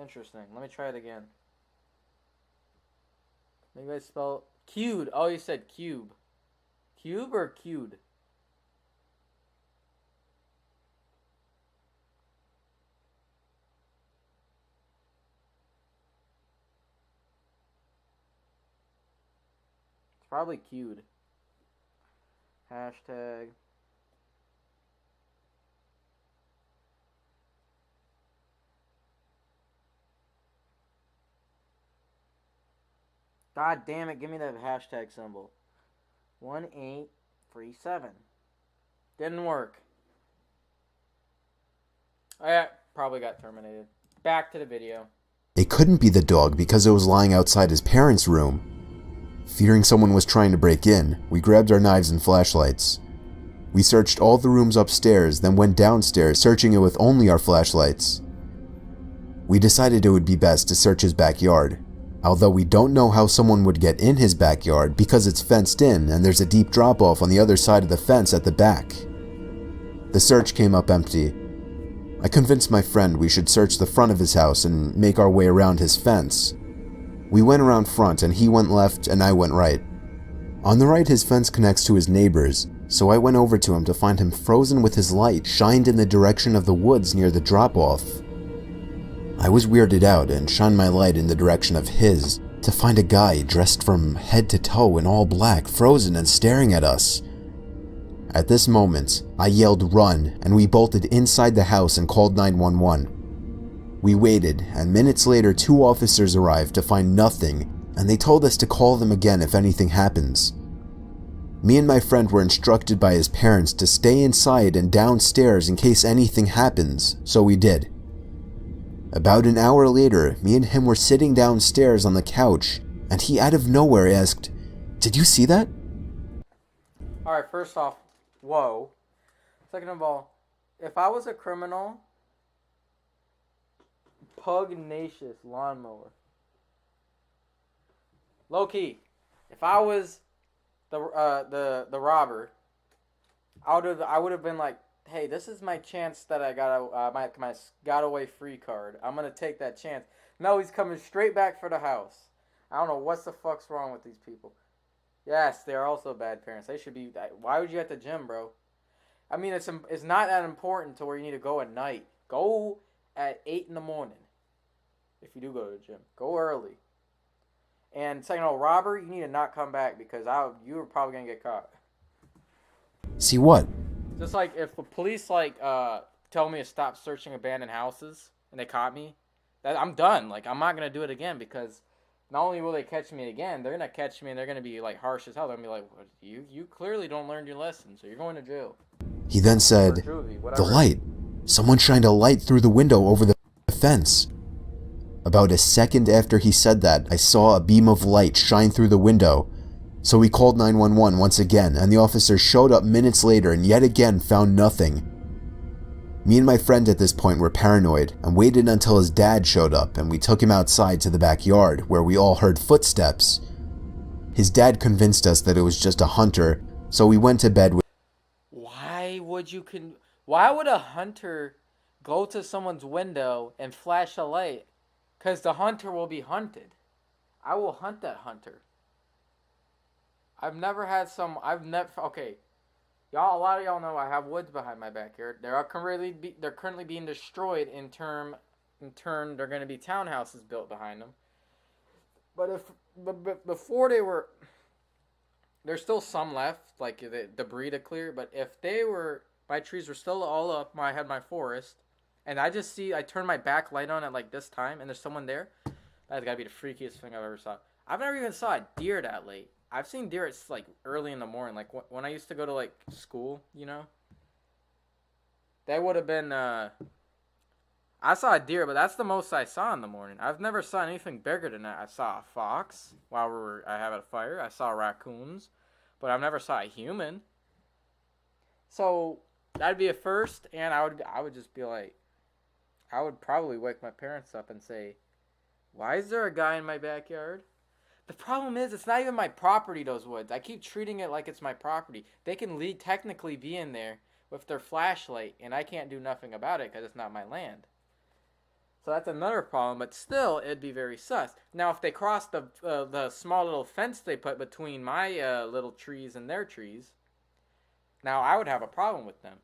Interesting. Let me try it again. Maybe I spell cued. Oh, you said cube. Cube or cued? It's probably cued. Hashtag. God damn it, give me that hashtag symbol. 1837. Didn't work. I probably got terminated. Back to the video. It couldn't be the dog because it was lying outside his parents' room. Fearing someone was trying to break in, we grabbed our knives and flashlights. We searched all the rooms upstairs, then went downstairs, searching it with only our flashlights. We decided it would be best to search his backyard. Although we don't know how someone would get in his backyard because it's fenced in and there's a deep drop-off on the other side of the fence at the back. The search came up empty. I convinced my friend we should search the front of his house and make our way around his fence. We went around front and he went left and I went right. On the right, his fence connects to his neighbor's, so I went over to him to find him frozen with his light shined in the direction of the woods near the drop-off. I was weirded out and shined my light in the direction of his to find a guy dressed from head to toe in all black, frozen and staring at us. At this moment, I yelled "run" and we bolted inside the house and called 911. We waited, and minutes later 2 officers arrived to find nothing, and they told us to call them again if anything happens. Me and my friend were instructed by his parents to stay inside and downstairs in case anything happens, so we did. About an hour later, me and him were sitting downstairs on the couch, and he out of nowhere asked, "Did you see that?" Alright, first off, whoa. Second of all, if I was a criminal, pugnacious lawnmower. Low key, if I was the robber, I would have been like, hey, this is my chance that I got my got away free card. I'm gonna take that chance. No, he's coming straight back for the house. I don't know what the fuck's wrong with these people. Yes, they're also bad parents. They should be. Why would you at the gym, bro? I mean, it's not that important to where you need to go at night. Go at 8 in the morning. If you do go to the gym, go early. And second of all, robber, you need to not come back because you were probably gonna get caught. See what? Just like if the police tell me to stop searching abandoned houses and they caught me, I'm done. Like, I'm not gonna do it again because not only will they catch me again, they're gonna catch me and they're gonna be like harsh as hell. They're gonna be like, well, you clearly don't learn your lesson, so you're going to jail. He then said, "The light. Someone shined a light through the window over the fence." About a second after he said that, I saw a beam of light shine through the window. So we called 911 once again, and the officer showed up minutes later and yet again found nothing. Me and my friend at this point were paranoid and waited until his dad showed up, and we took him outside to the backyard where we all heard footsteps. His dad convinced us that it was just a hunter, so we went to bed with— Why would a hunter go to someone's window and flash a light? Because the hunter will be hunted. I will hunt that hunter. Okay. Y'all, a lot of y'all know I have woods behind my backyard. They're currently being destroyed in turn, they're going to be townhouses built behind them. But before there's still some left, like the debris to clear. But if my trees were still all up, I had my forest, and I turn my back light on at like this time, and there's someone there. That's gotta be the freakiest thing I've ever saw. I've never even saw a deer that late. I've seen deer at like early in the morning, like when I used to go to like school, you know. That would have been. I saw a deer, but that's the most I saw in the morning. I've never saw anything bigger than that. I saw a fox while I had a fire. I saw raccoons, but I've never saw a human. So that'd be a first, and I would just be like, I would probably wake my parents up and say, why is there a guy in my backyard? The problem is, it's not even my property, those woods. I keep treating it like it's my property. They can technically be in there with their flashlight, and I can't do nothing about it because it's not my land. So that's another problem, but still, it'd be very sus. Now, if they cross the small little fence they put between my little trees and their trees, now I would have a problem with them.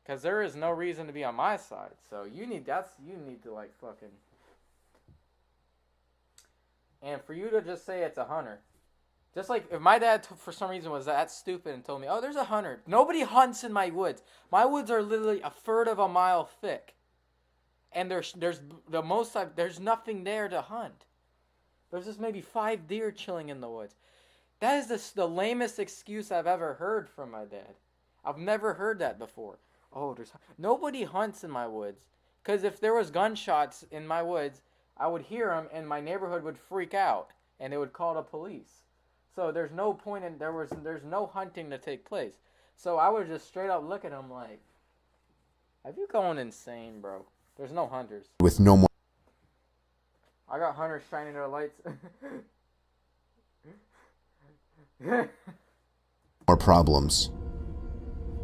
Because there is no reason to be on my side. So you need to like fucking... And for you to just say it's a hunter. Just like if my dad for some reason was that stupid and told me, oh, there's a hunter. Nobody hunts in my woods. My woods are literally a third of a mile thick. And there's nothing there to hunt. There's just maybe 5 deer chilling in the woods. That is the lamest excuse I've ever heard from my dad. I've never heard that before. Oh, nobody hunts in my woods. Because if there was gunshots in my woods, I would hear them and my neighborhood would freak out. And they would call the police. So there's no point in, there's no hunting to take place. So I would just straight up look at him like, have you gone insane, bro? There's no hunters. With no more. I got hunters shining their lights. More problems.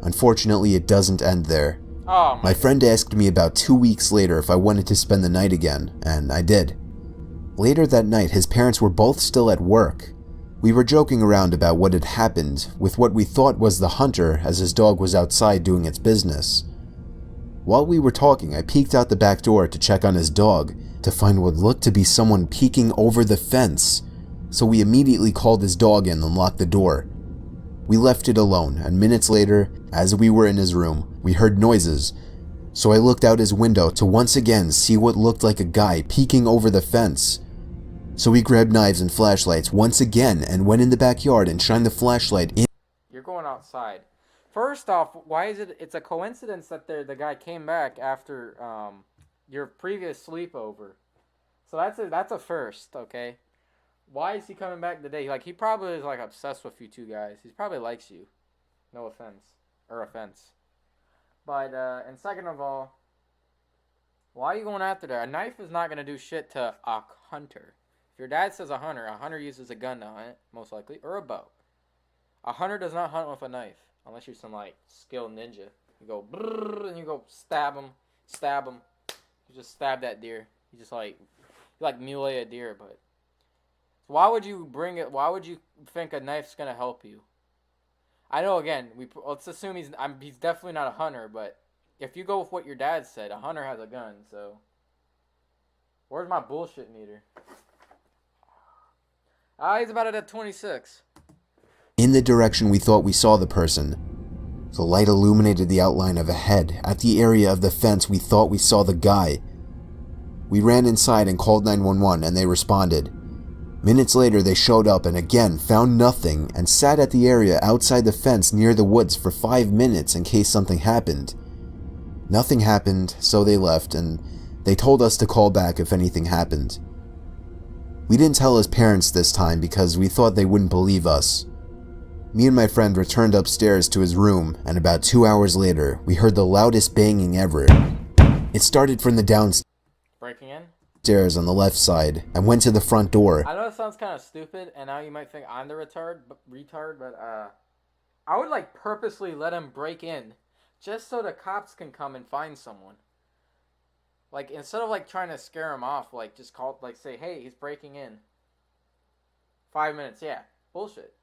Unfortunately, it doesn't end there. Oh My friend asked me about 2 weeks later if I wanted to spend the night again, and I did. Later that night, his parents were both still at work. We were joking around about what had happened with what we thought was the hunter as his dog was outside doing its business. While we were talking, I peeked out the back door to check on his dog to find what looked to be someone peeking over the fence, so we immediately called his dog in and locked the door. We left it alone, and minutes later, as we were in his room, we heard noises, so I looked out his window to once again see what looked like a guy peeking over the fence. So we grabbed knives and flashlights once again and went in the backyard and shined the flashlight in. You're going outside. First off, why is it? It's a coincidence that the guy came back after your previous sleepover. So that's a first, okay? Why is he coming back today? Like, he probably is like obsessed with you two guys. He probably likes you. No offense or offense. But and second of all, why are you going after that? A knife is not gonna do shit to a hunter. If your dad says a hunter uses a gun to hunt, most likely, or a bow. A hunter does not hunt with a knife. Unless you're some, like, skilled ninja. You go, brrr, and you go stab him. You just stab that deer. You just, like, muley a deer, but... Why would you bring it? Why would you think a knife's going to help you? I know, again, let's assume he's definitely not a hunter, but if you go with what your dad said, a hunter has a gun, so... Where's my bullshit meter? He's about at 26. In the direction we thought we saw the person. The light illuminated the outline of a head at the area of the fence we thought we saw the guy. We ran inside and called 911 and they responded. Minutes later they showed up and again found nothing and sat at the area outside the fence near the woods for 5 minutes in case something happened. Nothing happened, so they left and they told us to call back if anything happened. We didn't tell his parents this time because we thought they wouldn't believe us. Me and my friend returned upstairs to his room, and about 2 hours later, we heard the loudest banging ever. It started from the downstairs Breaking in? on the left side, and went to the front door. I know it sounds kind of stupid, and now you might think I'm the retard, but I would, like, purposely let him break in, just so the cops can come and find someone. Like, instead of, like, trying to scare him off, like, just call, like, say, hey, he's breaking in. 5 minutes, yeah. Bullshit.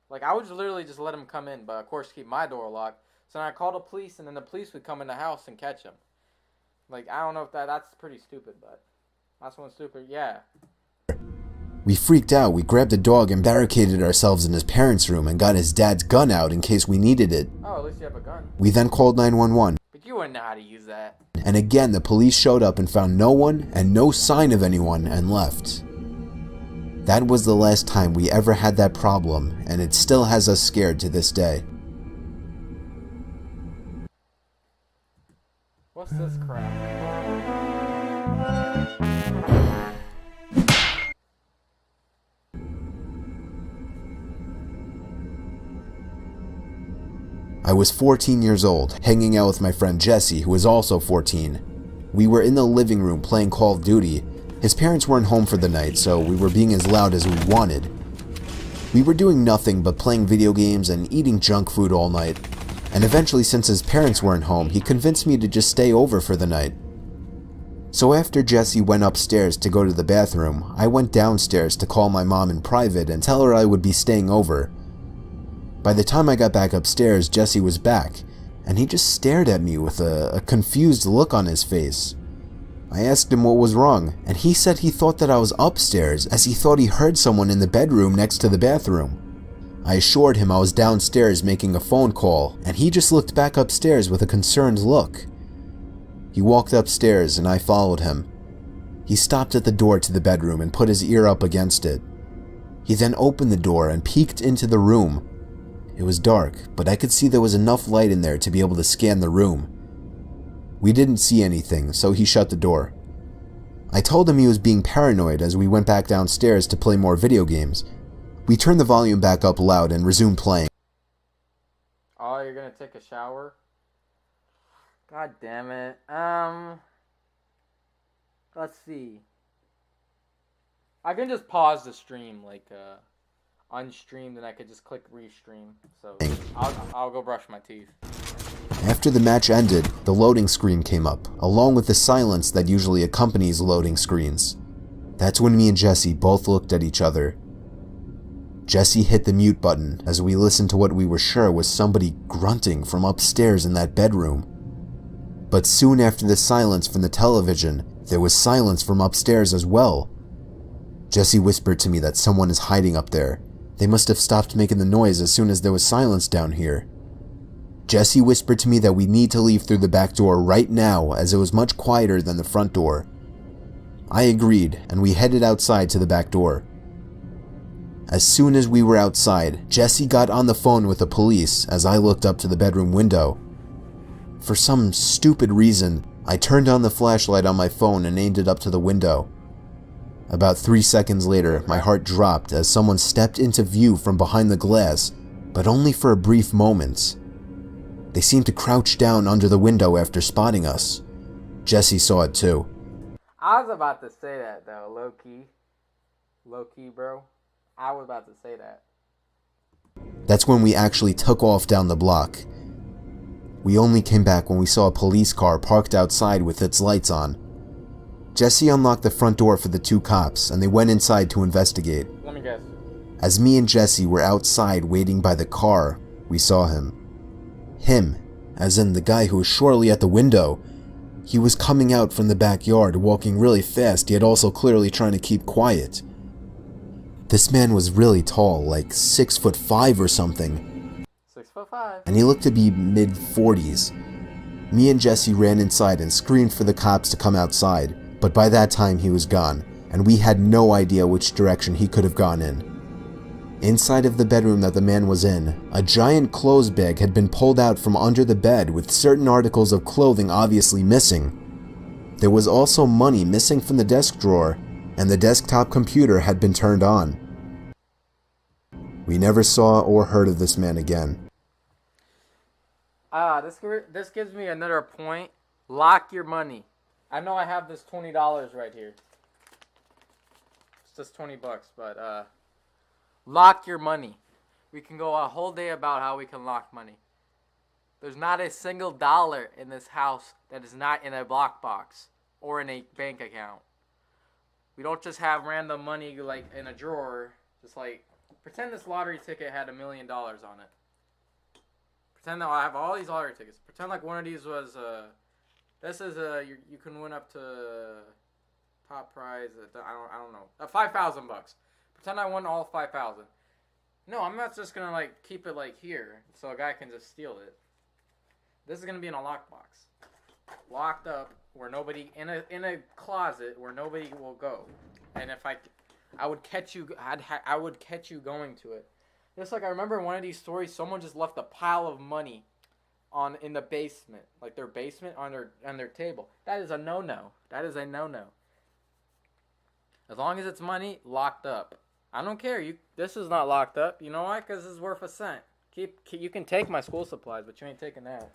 Like, I would just literally just let him come in, but of course keep my door locked. So then I call the police, and then the police would come in the house and catch him. Like, I don't know if that's pretty stupid, but that's one stupid, yeah. We freaked out, we grabbed the dog and barricaded ourselves in his parents' room and got his dad's gun out in case we needed it. Oh, at least you have a gun. We then called 911. But you wouldn't know how to use that. And again, the police showed up and found no one and no sign of anyone and left. That was the last time we ever had that problem, and it still has us scared to this day. What's this crap? I was 14 years old, hanging out with my friend Jesse, who was also 14. We were in the living room playing Call of Duty. His parents weren't home for the night, so we were being as loud as we wanted. We were doing nothing but playing video games and eating junk food all night, and eventually, since his parents weren't home, he convinced me to just stay over for the night. So after Jesse went upstairs to go to the bathroom, I went downstairs to call my mom in private and tell her I would be staying over. By the time I got back upstairs, Jesse was back, and he just stared at me with a confused look on his face. I asked him what was wrong, and he said he thought that I was upstairs as he thought he heard someone in the bedroom next to the bathroom. I assured him I was downstairs making a phone call, and he just looked back upstairs with a concerned look. He walked upstairs and I followed him. He stopped at the door to the bedroom and put his ear up against it. He then opened the door and peeked into the room. It was dark, but I could see there was enough light in there to be able to scan the room. We didn't see anything, so he shut the door. I told him he was being paranoid as we went back downstairs to play more video games. We turned the volume back up loud and resumed playing. Oh, you're gonna take a shower? God damn it. Let's see. I can just pause the stream, like, unstreamed, and I could just click restream. So, I'll go brush my teeth. After the match ended, the loading screen came up, along with the silence that usually accompanies loading screens. That's when me and Jesse both looked at each other. Jesse hit the mute button as we listened to what we were sure was somebody grunting from upstairs in that bedroom. But soon after the silence from the television, there was silence from upstairs as well. Jesse whispered to me that someone is hiding up there. They must have stopped making the noise as soon as there was silence down here. Jesse whispered to me that we need to leave through the back door right now, as it was much quieter than the front door. I agreed, and we headed outside to the back door. As soon as we were outside, Jesse got on the phone with the police as I looked up to the bedroom window. For some stupid reason, I turned on the flashlight on my phone and aimed it up to the window. About 3 seconds later, my heart dropped as someone stepped into view from behind the glass, but only for a brief moment. They seemed to crouch down under the window after spotting us. Jesse saw it too. I was about to say that, though, low-key. Low-key, bro. I was about to say that. That's when we actually took off down the block. We only came back when we saw a police car parked outside with its lights on. Jesse unlocked the front door for the two cops, and they went inside to investigate. Let me guess. As me and Jesse were outside waiting by the car, we saw him. Him, as in the guy who was surely at the window. He was coming out from the backyard, walking really fast, yet also clearly trying to keep quiet. This man was really tall, like 6'5" or something. 6'5". And he looked to be mid-40s. Me and Jesse ran inside and screamed for the cops to come outside, but by that time he was gone, and we had no idea which direction he could have gone in. Inside of the bedroom that the man was in, a giant clothes bag had been pulled out from under the bed with certain articles of clothing obviously missing. There was also money missing from the desk drawer, and the desktop computer had been turned on. We never saw or heard of this man again. This gives me another point. Lock your money. I know I have this $20 right here. It's just $20, but lock your money. We can go a whole day about how we can lock money. There's not a single dollar in this house that is not in a lockbox or in a bank account. We don't just have random money like in a drawer. Just like pretend this lottery ticket had $1 million on it. Pretend that I have all these lottery tickets. Pretend like one of these was this is you can win up to top prize. I don't know. $5,000 bucks. Pretend I won all 5,000. No, I'm not just gonna like keep it like here so a guy can just steal it. This is gonna be in a lockbox, locked up where nobody in a closet where nobody will go. And if I would catch you, I would catch you going to it. Just like I remember in one of these stories, someone just left a pile of money in the basement, like their basement on their table. That is a no-no. That is a no-no. As long as it's money locked up. I don't care. This is not locked up. You know why? Because it's worth a cent. You can take my school supplies, but you ain't taking that.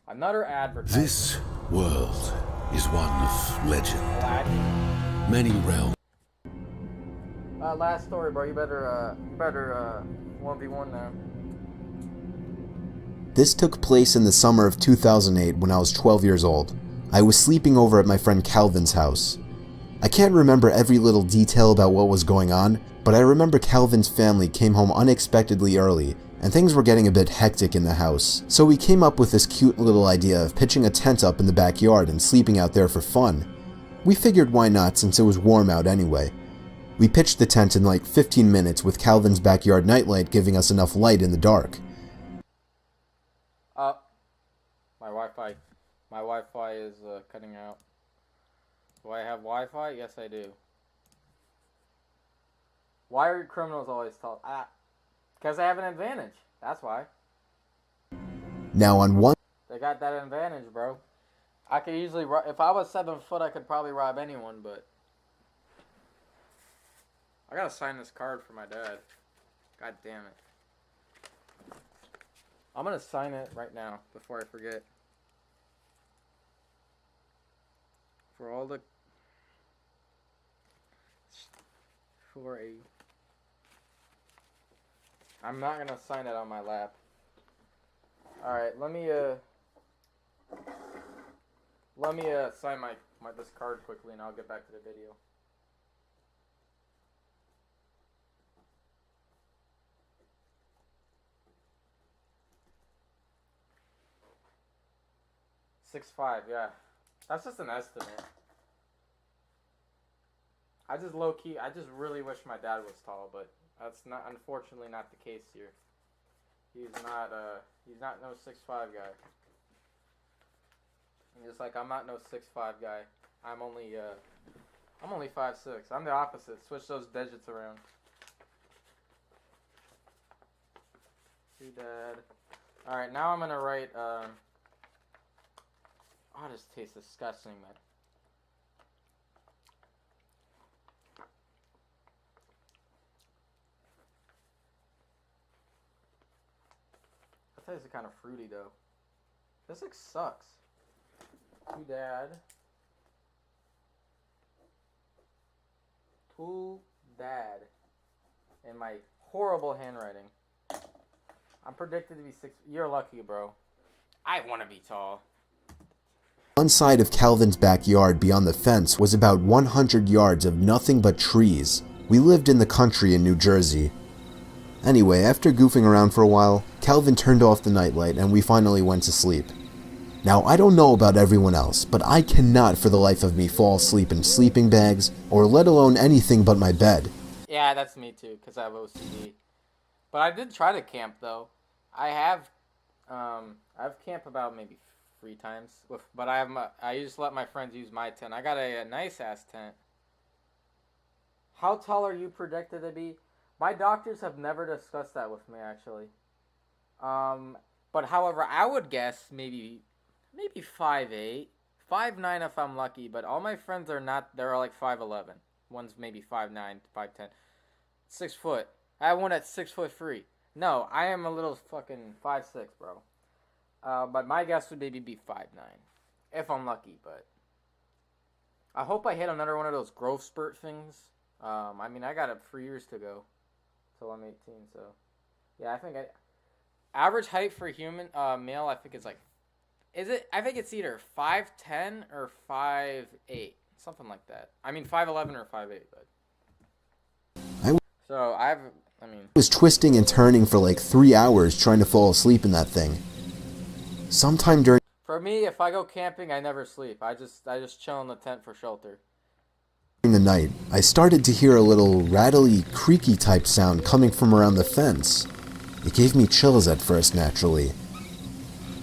Another advertisement. This world is one of legend. Many realms. Last story, bro. You better 1v1 now. This took place in the summer of 2008 when I was 12 years old. I was sleeping over at my friend Calvin's house. I can't remember every little detail about what was going on, but I remember Calvin's family came home unexpectedly early, and things were getting a bit hectic in the house. So we came up with this cute little idea of pitching a tent up in the backyard and sleeping out there for fun. We figured why not since it was warm out anyway. We pitched the tent in like 15 minutes with Calvin's backyard nightlight giving us enough light in the dark. My Wi-Fi is cutting out. Do I have Wi-Fi? Yes, I do. Why are criminals always tall? Because they have an advantage. That's why. Now on one... They got that advantage, bro. I could easily... If I was 7 foot, I could probably rob anyone, but... I gotta sign this card for my dad. God damn it. I'm gonna sign it right now, before I forget. For all the... 4A. I'm not gonna sign it on my lap. Alright, let me sign my this card quickly and I'll get back to the video. Six 5, yeah. That's just an estimate. I just really wish my dad was tall, but that's not, unfortunately, not the case here. He's not no 6'5" guy. And just like I'm not no 6'5" guy. I'm only 5'6". I'm the opposite. Switch those digits around. See, Dad. All right, now I'm gonna write. Oh, this tastes disgusting, man. That tastes kind of fruity, though. This like sucks. To Dad. To Dad. In my horrible handwriting. I'm predicted to be 6. You're lucky, bro. I want to be tall. One side of Calvin's backyard beyond the fence was about 100 yards of nothing but trees. We lived in the country in New Jersey. Anyway, after goofing around for a while, Calvin turned off the nightlight and we finally went to sleep. Now, I don't know about everyone else, but I cannot for the life of me fall asleep in sleeping bags, or let alone anything but my bed. Yeah, that's me too, because I have OCD. But I did try to camp, though. I've camped about maybe 3 times, but I just let my friends use my tent. I got a nice-ass tent. How tall are you predicted to be? My doctors have never discussed that with me, actually. But however, I would guess maybe 5'8", 5'9" if I'm lucky. But all my friends are not. They're like 5'11". One's maybe 5'9", 5'10". 6 foot. I have one at 6'3". No, I am a little fucking 5'6", bro. But my guess would maybe be 5'9", if I'm lucky. But I hope I hit another one of those growth spurt things. I mean, I got 3 years to go till I'm 18. So yeah, I think average height for human male, I think is like, I think it's either 5'10" or 5'8", something like that. I mean 5'11" or 5'8", but. I was twisting and turning for like 3 hours trying to fall asleep in that thing. Sometime during For me, if I go camping, I never sleep. I just chill in the tent for shelter. the night, I started to hear a little rattly, creaky type sound coming from around the fence. It gave me chills at first, naturally.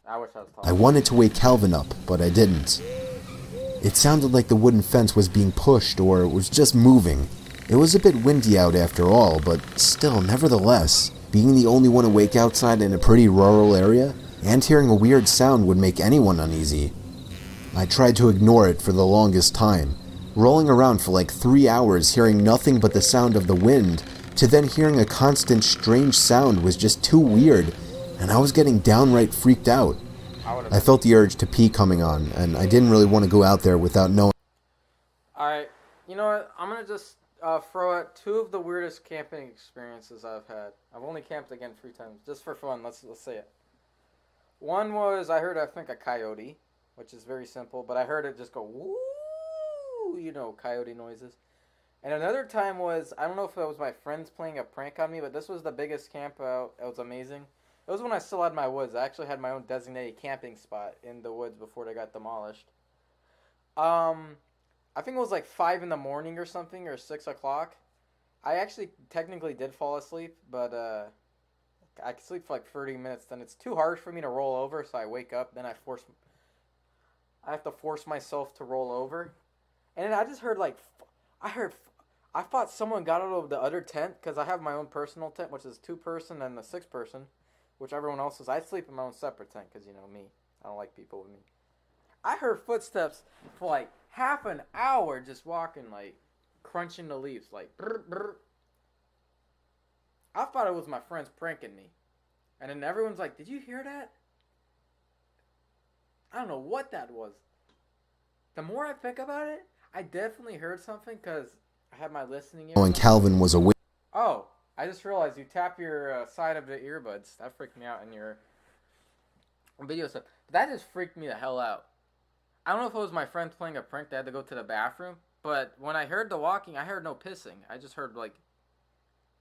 I wish I was tall. I wanted to wake Calvin up, but I didn't. It sounded like the wooden fence was being pushed or was just moving. It was a bit windy out after all, but still, nevertheless, being the only one awake outside in a pretty rural area, and hearing a weird sound would make anyone uneasy. I tried to ignore it for the longest time, rolling around for like 3 hours hearing nothing but the sound of the wind, to then hearing a constant strange sound was just too weird, and I was getting downright freaked out. I felt the urge to pee coming on, and I didn't really want to go out there without knowing. Alright, you know what? I'm going to just throw out 2 of the weirdest camping experiences I've had. I've only camped again 3 times, just for fun. Let's say it. One was, I heard, I think, a coyote, which is very simple, but I heard it just go, woo, you know, coyote noises. And another time was, I don't know if it was my friends playing a prank on me, but this was the biggest camp out. It was amazing. It was when I still had my woods. I actually had my own designated camping spot in the woods before they got demolished. I think it was like 5 in the morning or something, or 6 o'clock. I actually technically did fall asleep, but I could sleep for like 30 minutes. Then it's too hard for me to roll over, so I wake up. Then I have to force myself to roll over. And then I just heard I thought someone got out of the other tent, because I have my own personal tent, which is 2-person and a 6-person, which everyone else is. I sleep in my own separate tent, because, you know, me. I don't like people with me. I heard footsteps for like half an hour just walking, like, crunching the leaves, like, brr, brr. I thought it was my friends pranking me. And then everyone's like, did you hear that? I don't know what that was. The more I think about it, I definitely heard something, because I had my listening ears. Knowing Calvin was a Oh, I just realized you tap your side of the earbuds. That freaked me out in your video stuff. That just freaked me the hell out. I don't know if it was my friends playing a prank. They had to go to the bathroom. But when I heard the walking, I heard no pissing. I just heard, like,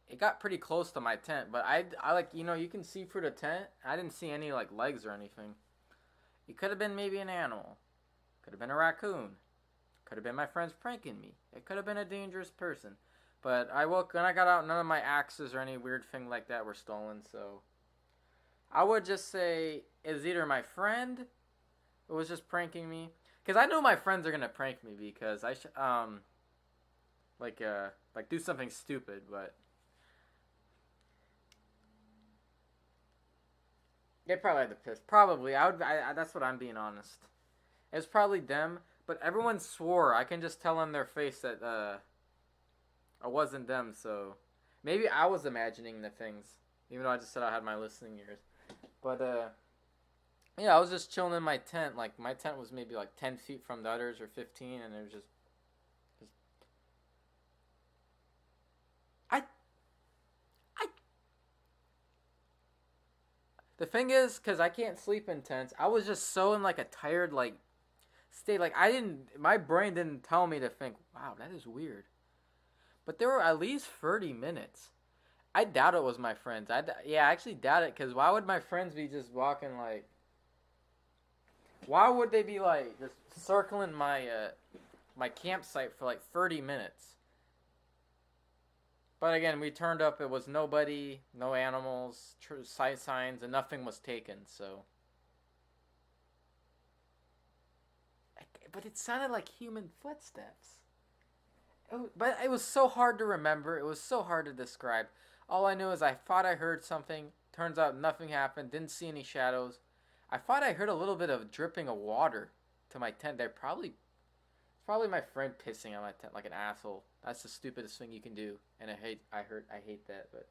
it got pretty close to my tent. But I like, you know, you can see through the tent. I didn't see any, like, legs or anything. It could have been maybe an animal. Could have been a raccoon. Could have been my friends pranking me. It could have been a dangerous person. But when I got out, none of my axes or any weird thing like that were stolen. So I would just say it's either my friend who was just pranking me. Because I know my friends are going to prank me because I like do something stupid, but they probably had to piss. Probably. That's what I'm being honest. It's probably them, but everyone swore. I can just tell on their face that it wasn't them, so maybe I was imagining the things, even though I just said I had my listening ears. But yeah, I was just chilling in my tent. Like, my tent was maybe like 10 feet from the others or 15, and it was just the thing is, because I can't sleep in tents, I was just so in like a tired, like, state. Like, my brain didn't tell me to think, wow, that is weird. But there were at least 30 minutes. I doubt it was my friends. I actually doubt it, because why would my friends be just walking, like, why would they be, like, just circling my campsite for, like, 30 minutes? But again, we turned up, it was nobody, no animals, sight signs, and nothing was taken, so. But it sounded like human footsteps. But it was so hard to remember, it was so hard to describe. All I knew is I thought I heard something, turns out nothing happened, didn't see any shadows. I thought I heard a little bit of dripping of water to my tent. It's probably my friend pissing on my tent like an asshole. That's the stupidest thing you can do, and I hate that. But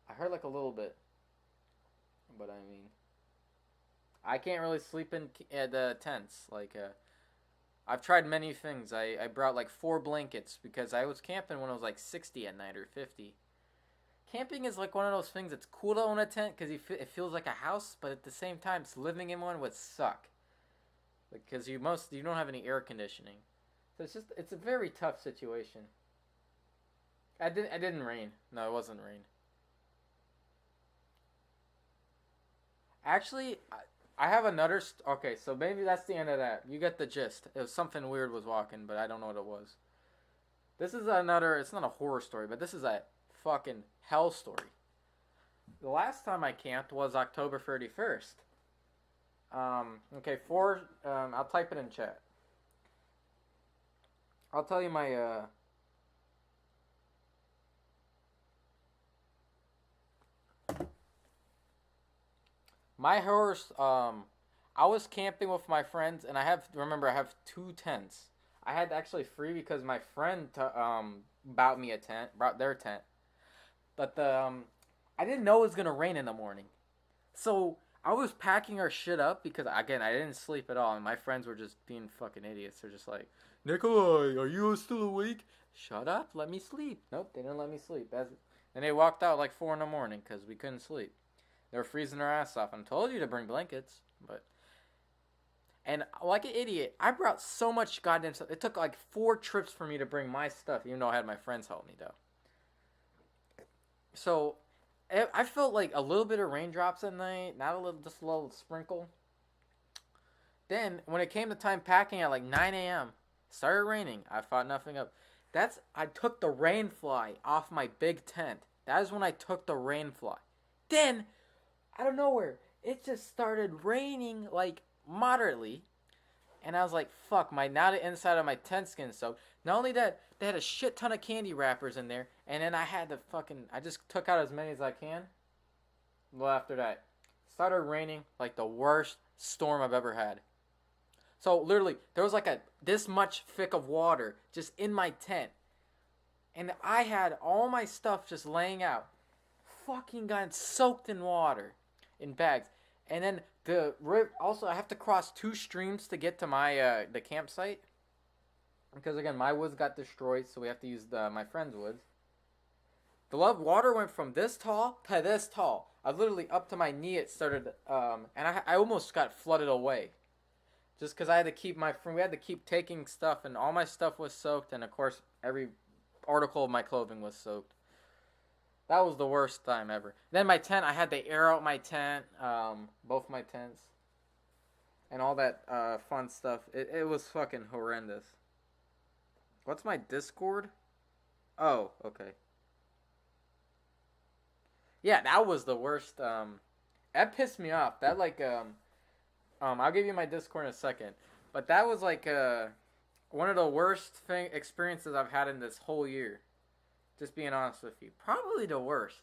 I heard like a little bit. But I mean, I can't really sleep in the tents. Like, I've tried many things. I brought like 4 blankets because I was camping when it was like 60 at night or 50. Camping is like one of those things that's cool to own a tent because it feels like a house, but at the same time, living in one would suck. Because you don't have any air conditioning. So it's a very tough situation. It didn't rain. No, it wasn't rain. Actually, I have another... Okay, so maybe that's the end of that. You get the gist. It was something weird was walking, but I don't know what it was. This is another... It's not a horror story, but this is a fucking hell story. The last time I camped was October 31st. Okay, I'll type it in chat. I'll tell you my horse, I was camping with my friends, and I have 2 tents. I had actually 3 because my friend, bought their tent. But I didn't know it was gonna rain in the morning. So, I was packing our shit up because, again, I didn't sleep at all, and my friends were just being fucking idiots. They're just like, Nikolai, are you still awake? Shut up, let me sleep. Nope, they didn't let me sleep. And they walked out like 4 in the morning because we couldn't sleep. They were freezing their ass off. I told you to bring blankets, but... And like an idiot, I brought so much goddamn stuff. It took like 4 trips for me to bring my stuff, even though I had my friends help me, though. So... I felt like a little bit of raindrops at night, just a little sprinkle. Then, when it came to time packing at like 9 a.m., it started raining. I thought nothing of. I took the rain fly off my big tent. That is when I took the rain fly. Then, out of nowhere, it just started raining like moderately. And I was like, fuck, now the inside of my tent's getting soaked. Not only that, they had a shit ton of candy wrappers in there. And then I just took out as many as I can. Well, after that, started raining like the worst storm I've ever had. So, literally, there was like this much thick of water just in my tent. And I had all my stuff just laying out. Fucking got soaked in water. In bags. And then also I have to cross 2 streams to get to my the campsite. because again, my woods got destroyed, so we have to use my friend's woods. The water went from this tall to this tall. I literally up to my knee. It started, and I almost got flooded away, just because I had to keep we had to keep taking stuff, and all my stuff was soaked, and of course every article of my clothing was soaked. That was the worst time ever. Then my tent, I had to air out my tent, both my tents, and all that fun stuff. It was fucking horrendous. What's my Discord? Oh, okay. Yeah, that was the worst. That pissed me off. That like I'll give you my Discord in a second, but that was like one of the worst experiences I've had in this whole year. Just being honest with you, probably the worst.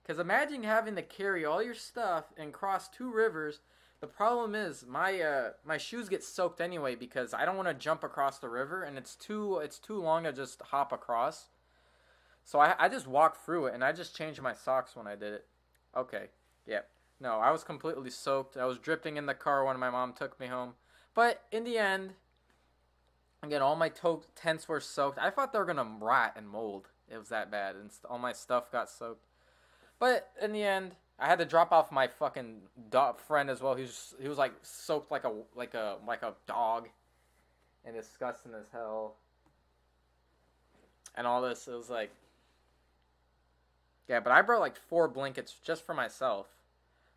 Cause imagine having to carry all your stuff and cross 2 rivers. The problem is my shoes get soaked anyway because I don't want to jump across the river, and it's too long to just hop across. So I just walked through it, and I just changed my socks when I did it. Okay, yeah. No, I was completely soaked. I was dripping in the car when my mom took me home. But in the end, again, all my tents were soaked. I thought they were gonna rot and mold. It was that bad, and all my stuff got soaked. But in the end, I had to drop off my fucking friend as well. He was like soaked like a dog, and disgusting as hell, and all this. It was like, yeah. But I brought like 4 blankets just for myself.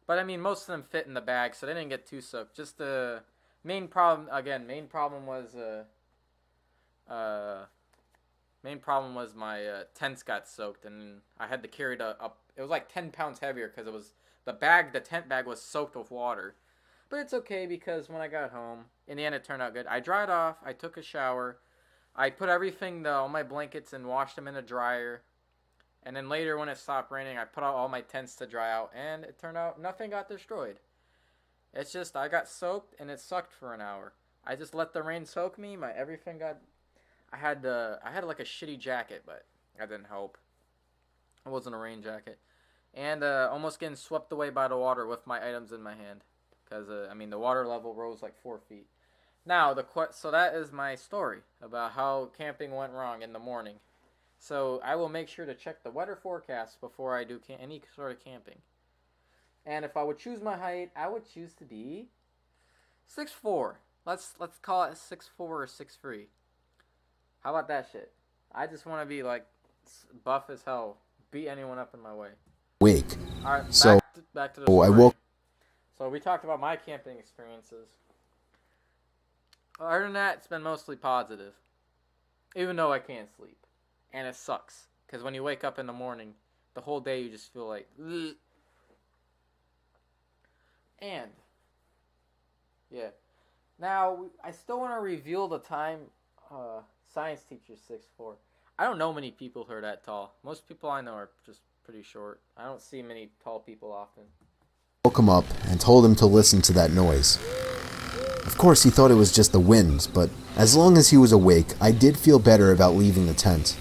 But I mean, most of them fit in the bag, so they didn't get too soaked. Just the main problem was my tents got soaked, and I had to carry it up. It was like 10 pounds heavier because it was the tent bag was soaked with water. But it's okay because when I got home, in the end it turned out good. I dried off, I took a shower, I put all my blankets and washed them in a dryer. And then later when it stopped raining, I put out all my tents to dry out, and it turned out nothing got destroyed. It's just I got soaked and it sucked for an hour. I just let the rain soak me. Everything got. I had like a shitty jacket, but that didn't help. It wasn't a rain jacket, and almost getting swept away by the water with my items in my hand, because the water level rose like 4 feet. Now so that is my story about how camping went wrong in the morning. So I will make sure to check the weather forecast before I do any sort of camping. And if I would choose my height, I would choose to be 6'4". Let's call it 6'4" or 6'3". How about that shit? I just want to be like buff as hell, beat anyone up in my way. Wake. All right, So back to the story. I woke. So we talked about my camping experiences. Other than that, it's been mostly positive, even though I can't sleep, and it sucks because when you wake up in the morning, the whole day you just feel like. Ugh. And yeah, now I still want to reveal the time. Science teacher 6'4". I don't know many people who are that tall. Most people I know are just pretty short. I don't see many tall people often. Woke him up and told him to listen to that noise. Of course, he thought it was just the wind, but as long as he was awake, I did feel better about leaving the tent.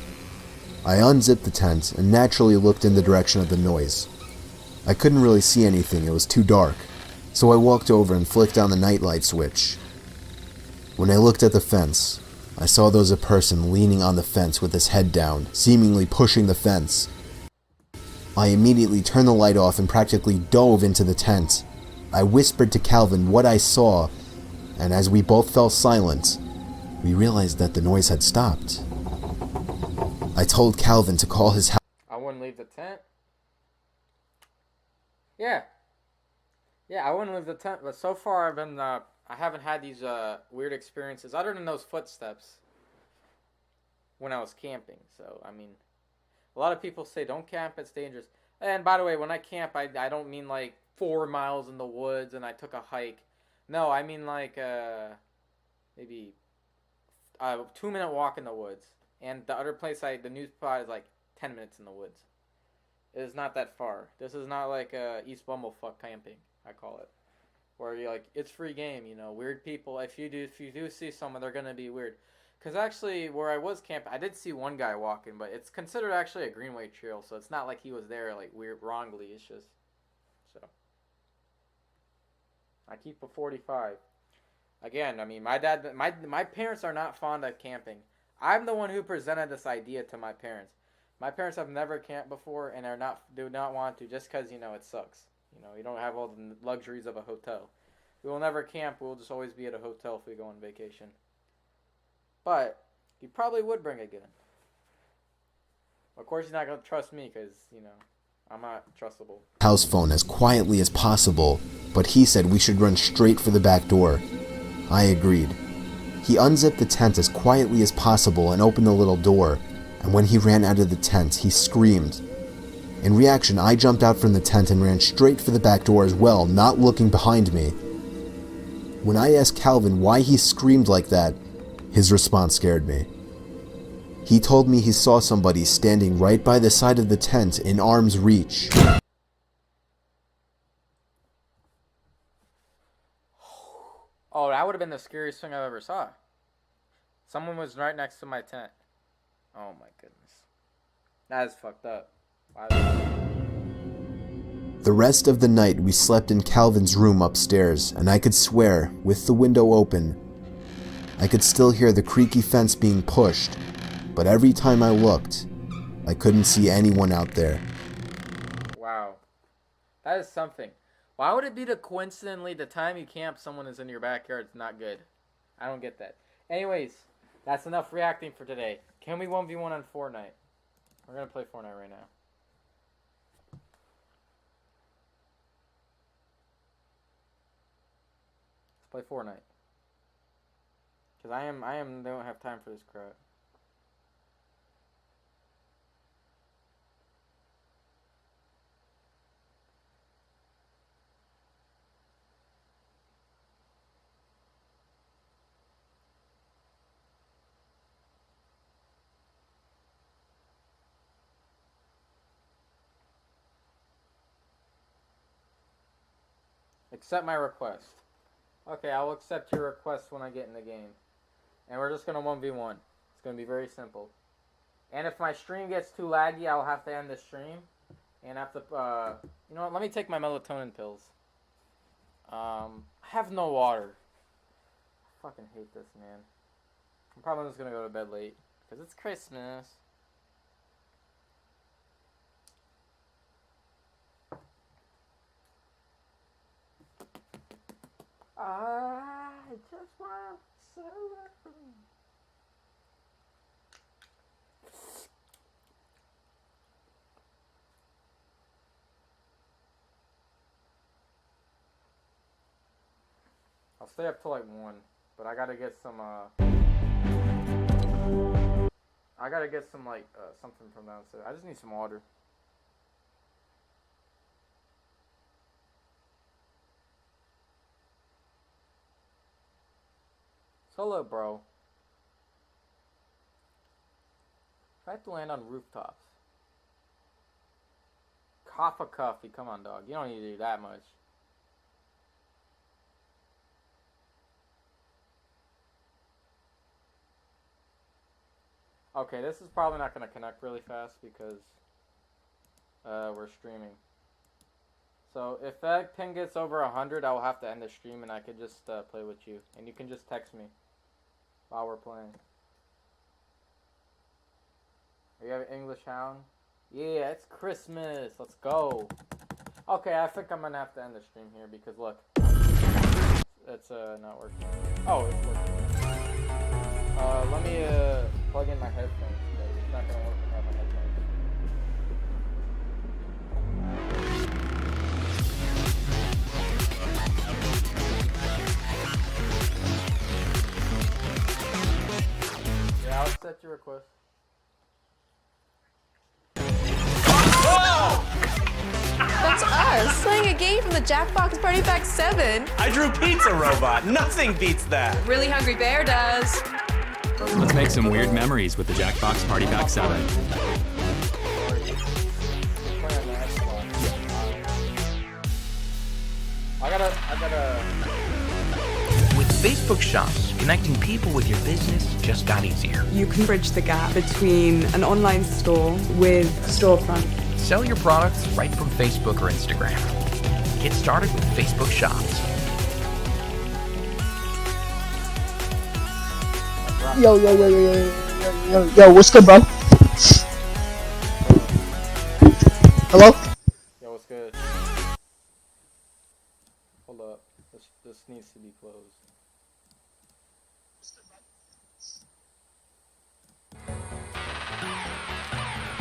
I unzipped the tent and naturally looked in the direction of the noise. I couldn't really see anything, it was too dark, so I walked over and flicked on the nightlight switch. When I looked at the fence, I saw there was a person leaning on the fence with his head down, seemingly pushing the fence. I immediately turned the light off and practically dove into the tent. I whispered to Calvin what I saw, and as we both fell silent, we realized that the noise had stopped. I told Calvin to call his house. I wouldn't leave the tent. Yeah, I wouldn't leave the tent, but so far I haven't had these weird experiences other than those footsteps when I was camping. So, a lot of people say don't camp, it's dangerous. And by the way, when I camp, I don't mean like 4 miles in the woods and I took a hike. No, I mean like maybe a 2-minute walk in the woods. And the other place, the new spot is like 10 minutes in the woods. It is not that far. This is not like East Bumblefuck camping, I call it. Where you're like, it's free game, weird people. If you do see someone, they're going to be weird. Because actually, where I was camping, I did see one guy walking, but it's considered actually a Greenway trail, so it's not like he was there like weird wrongly. It's just, so. I keep a 45. Again, I mean, my parents are not fond of camping. I'm the one who presented this idea to my parents. My parents have never camped before and do not want to just because, it sucks. You don't have all the luxuries of a hotel. We will never camp. We'll just always be at a hotel if we go on vacation. But he probably would bring a gun. Of course, he's not going to trust me because, I'm not trustable. House phone as quietly as possible, but he said we should run straight for the back door. I agreed. He unzipped the tent as quietly as possible and opened the little door, and when he ran out of the tent, he screamed. In reaction, I jumped out from the tent and ran straight for the back door as well, not looking behind me. When I asked Calvin why he screamed like that, his response scared me. He told me he saw somebody standing right by the side of the tent in arm's reach. Oh, that would have been the scariest thing I've ever saw. Someone was right next to my tent. Oh my goodness. That is fucked up. The rest of the night we slept in Calvin's room upstairs, and I could swear, with the window open, I could still hear the creaky fence being pushed, but every time I looked, I couldn't see anyone out there. Wow. That is something. Why would it be that coincidentally the time you camp someone is in your backyard? It's not good. I don't get that. Anyways, that's enough reacting for today. Can we 1v1 on Fortnite? We're going to play Fortnite right now. Let's play Fortnite. Because I don't have time for this crap. Accept my request. Okay, I'll accept your request when I get in the game. And we're just going to 1v1. It's going to be very simple. And if my stream gets too laggy, I'll have to end the stream. And have to, you know what, let me take my melatonin pills. I have no water. I fucking hate this, man. I'm probably just going to go to bed late. Because it's Christmas. I just want to celebrate. I'll stay up till like 1, but I gotta get some something from downstairs. I just need some water. Hello, bro. I have to land on rooftops. Coffee, come on, dog. You don't need to do that much. Okay, this is probably not going to connect really fast because we're streaming. So if that ping gets over 100, I will have to end the stream and I could just play with you. And you can just text me while we're playing. You have an English Hound? Yeah, it's Christmas. Let's go. Okay, I think I'm going to have to end the stream here because look. It's not working. Oh, it's working. Let me plug in my headphones. It's not going to work without my headphones. Yeah, I'll accept your request. That's us, playing a game from the Jackbox Party Pack 7. I drew Pizza Robot. Nothing beats that. Really Hungry Bear does. Let's make some weird memories with the Jackbox Party Pack 7. I gotta... With Facebook Shops, connecting people with your business just got easier. You can bridge the gap between an online store with a storefront. Sell your products right from Facebook or Instagram. Get started with Facebook Shops. Yo, what's good, bro? Hello? Yo, what's good? Hold up. This needs to be closed.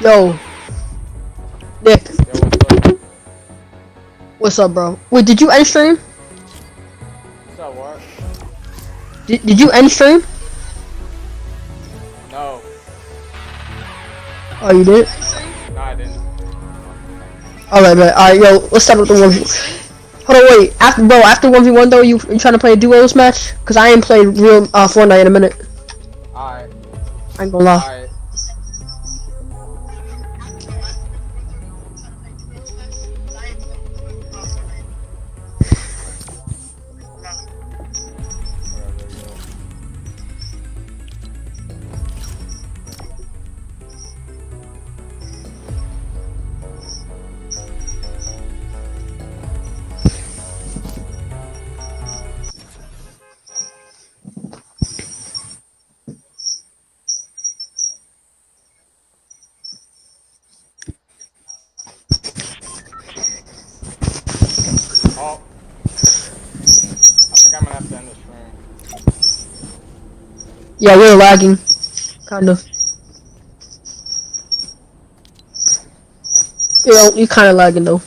Yo. Nick. Yo, what's up? What's up, bro? Wait, did you end stream? What's up, what? Did you end stream? No. Oh, you did? No, I didn't. Alright, yo, let's start with the 1v1. Hold on, wait. After 1v1 though, you trying to play a duos match? Cause I ain't played real Fortnite in a minute. Alright. I ain't gonna lie. Alright. Oh. I think I'm gonna have to end this stream. Yeah, we're lagging. Kind of. You know, you're kind of lagging though.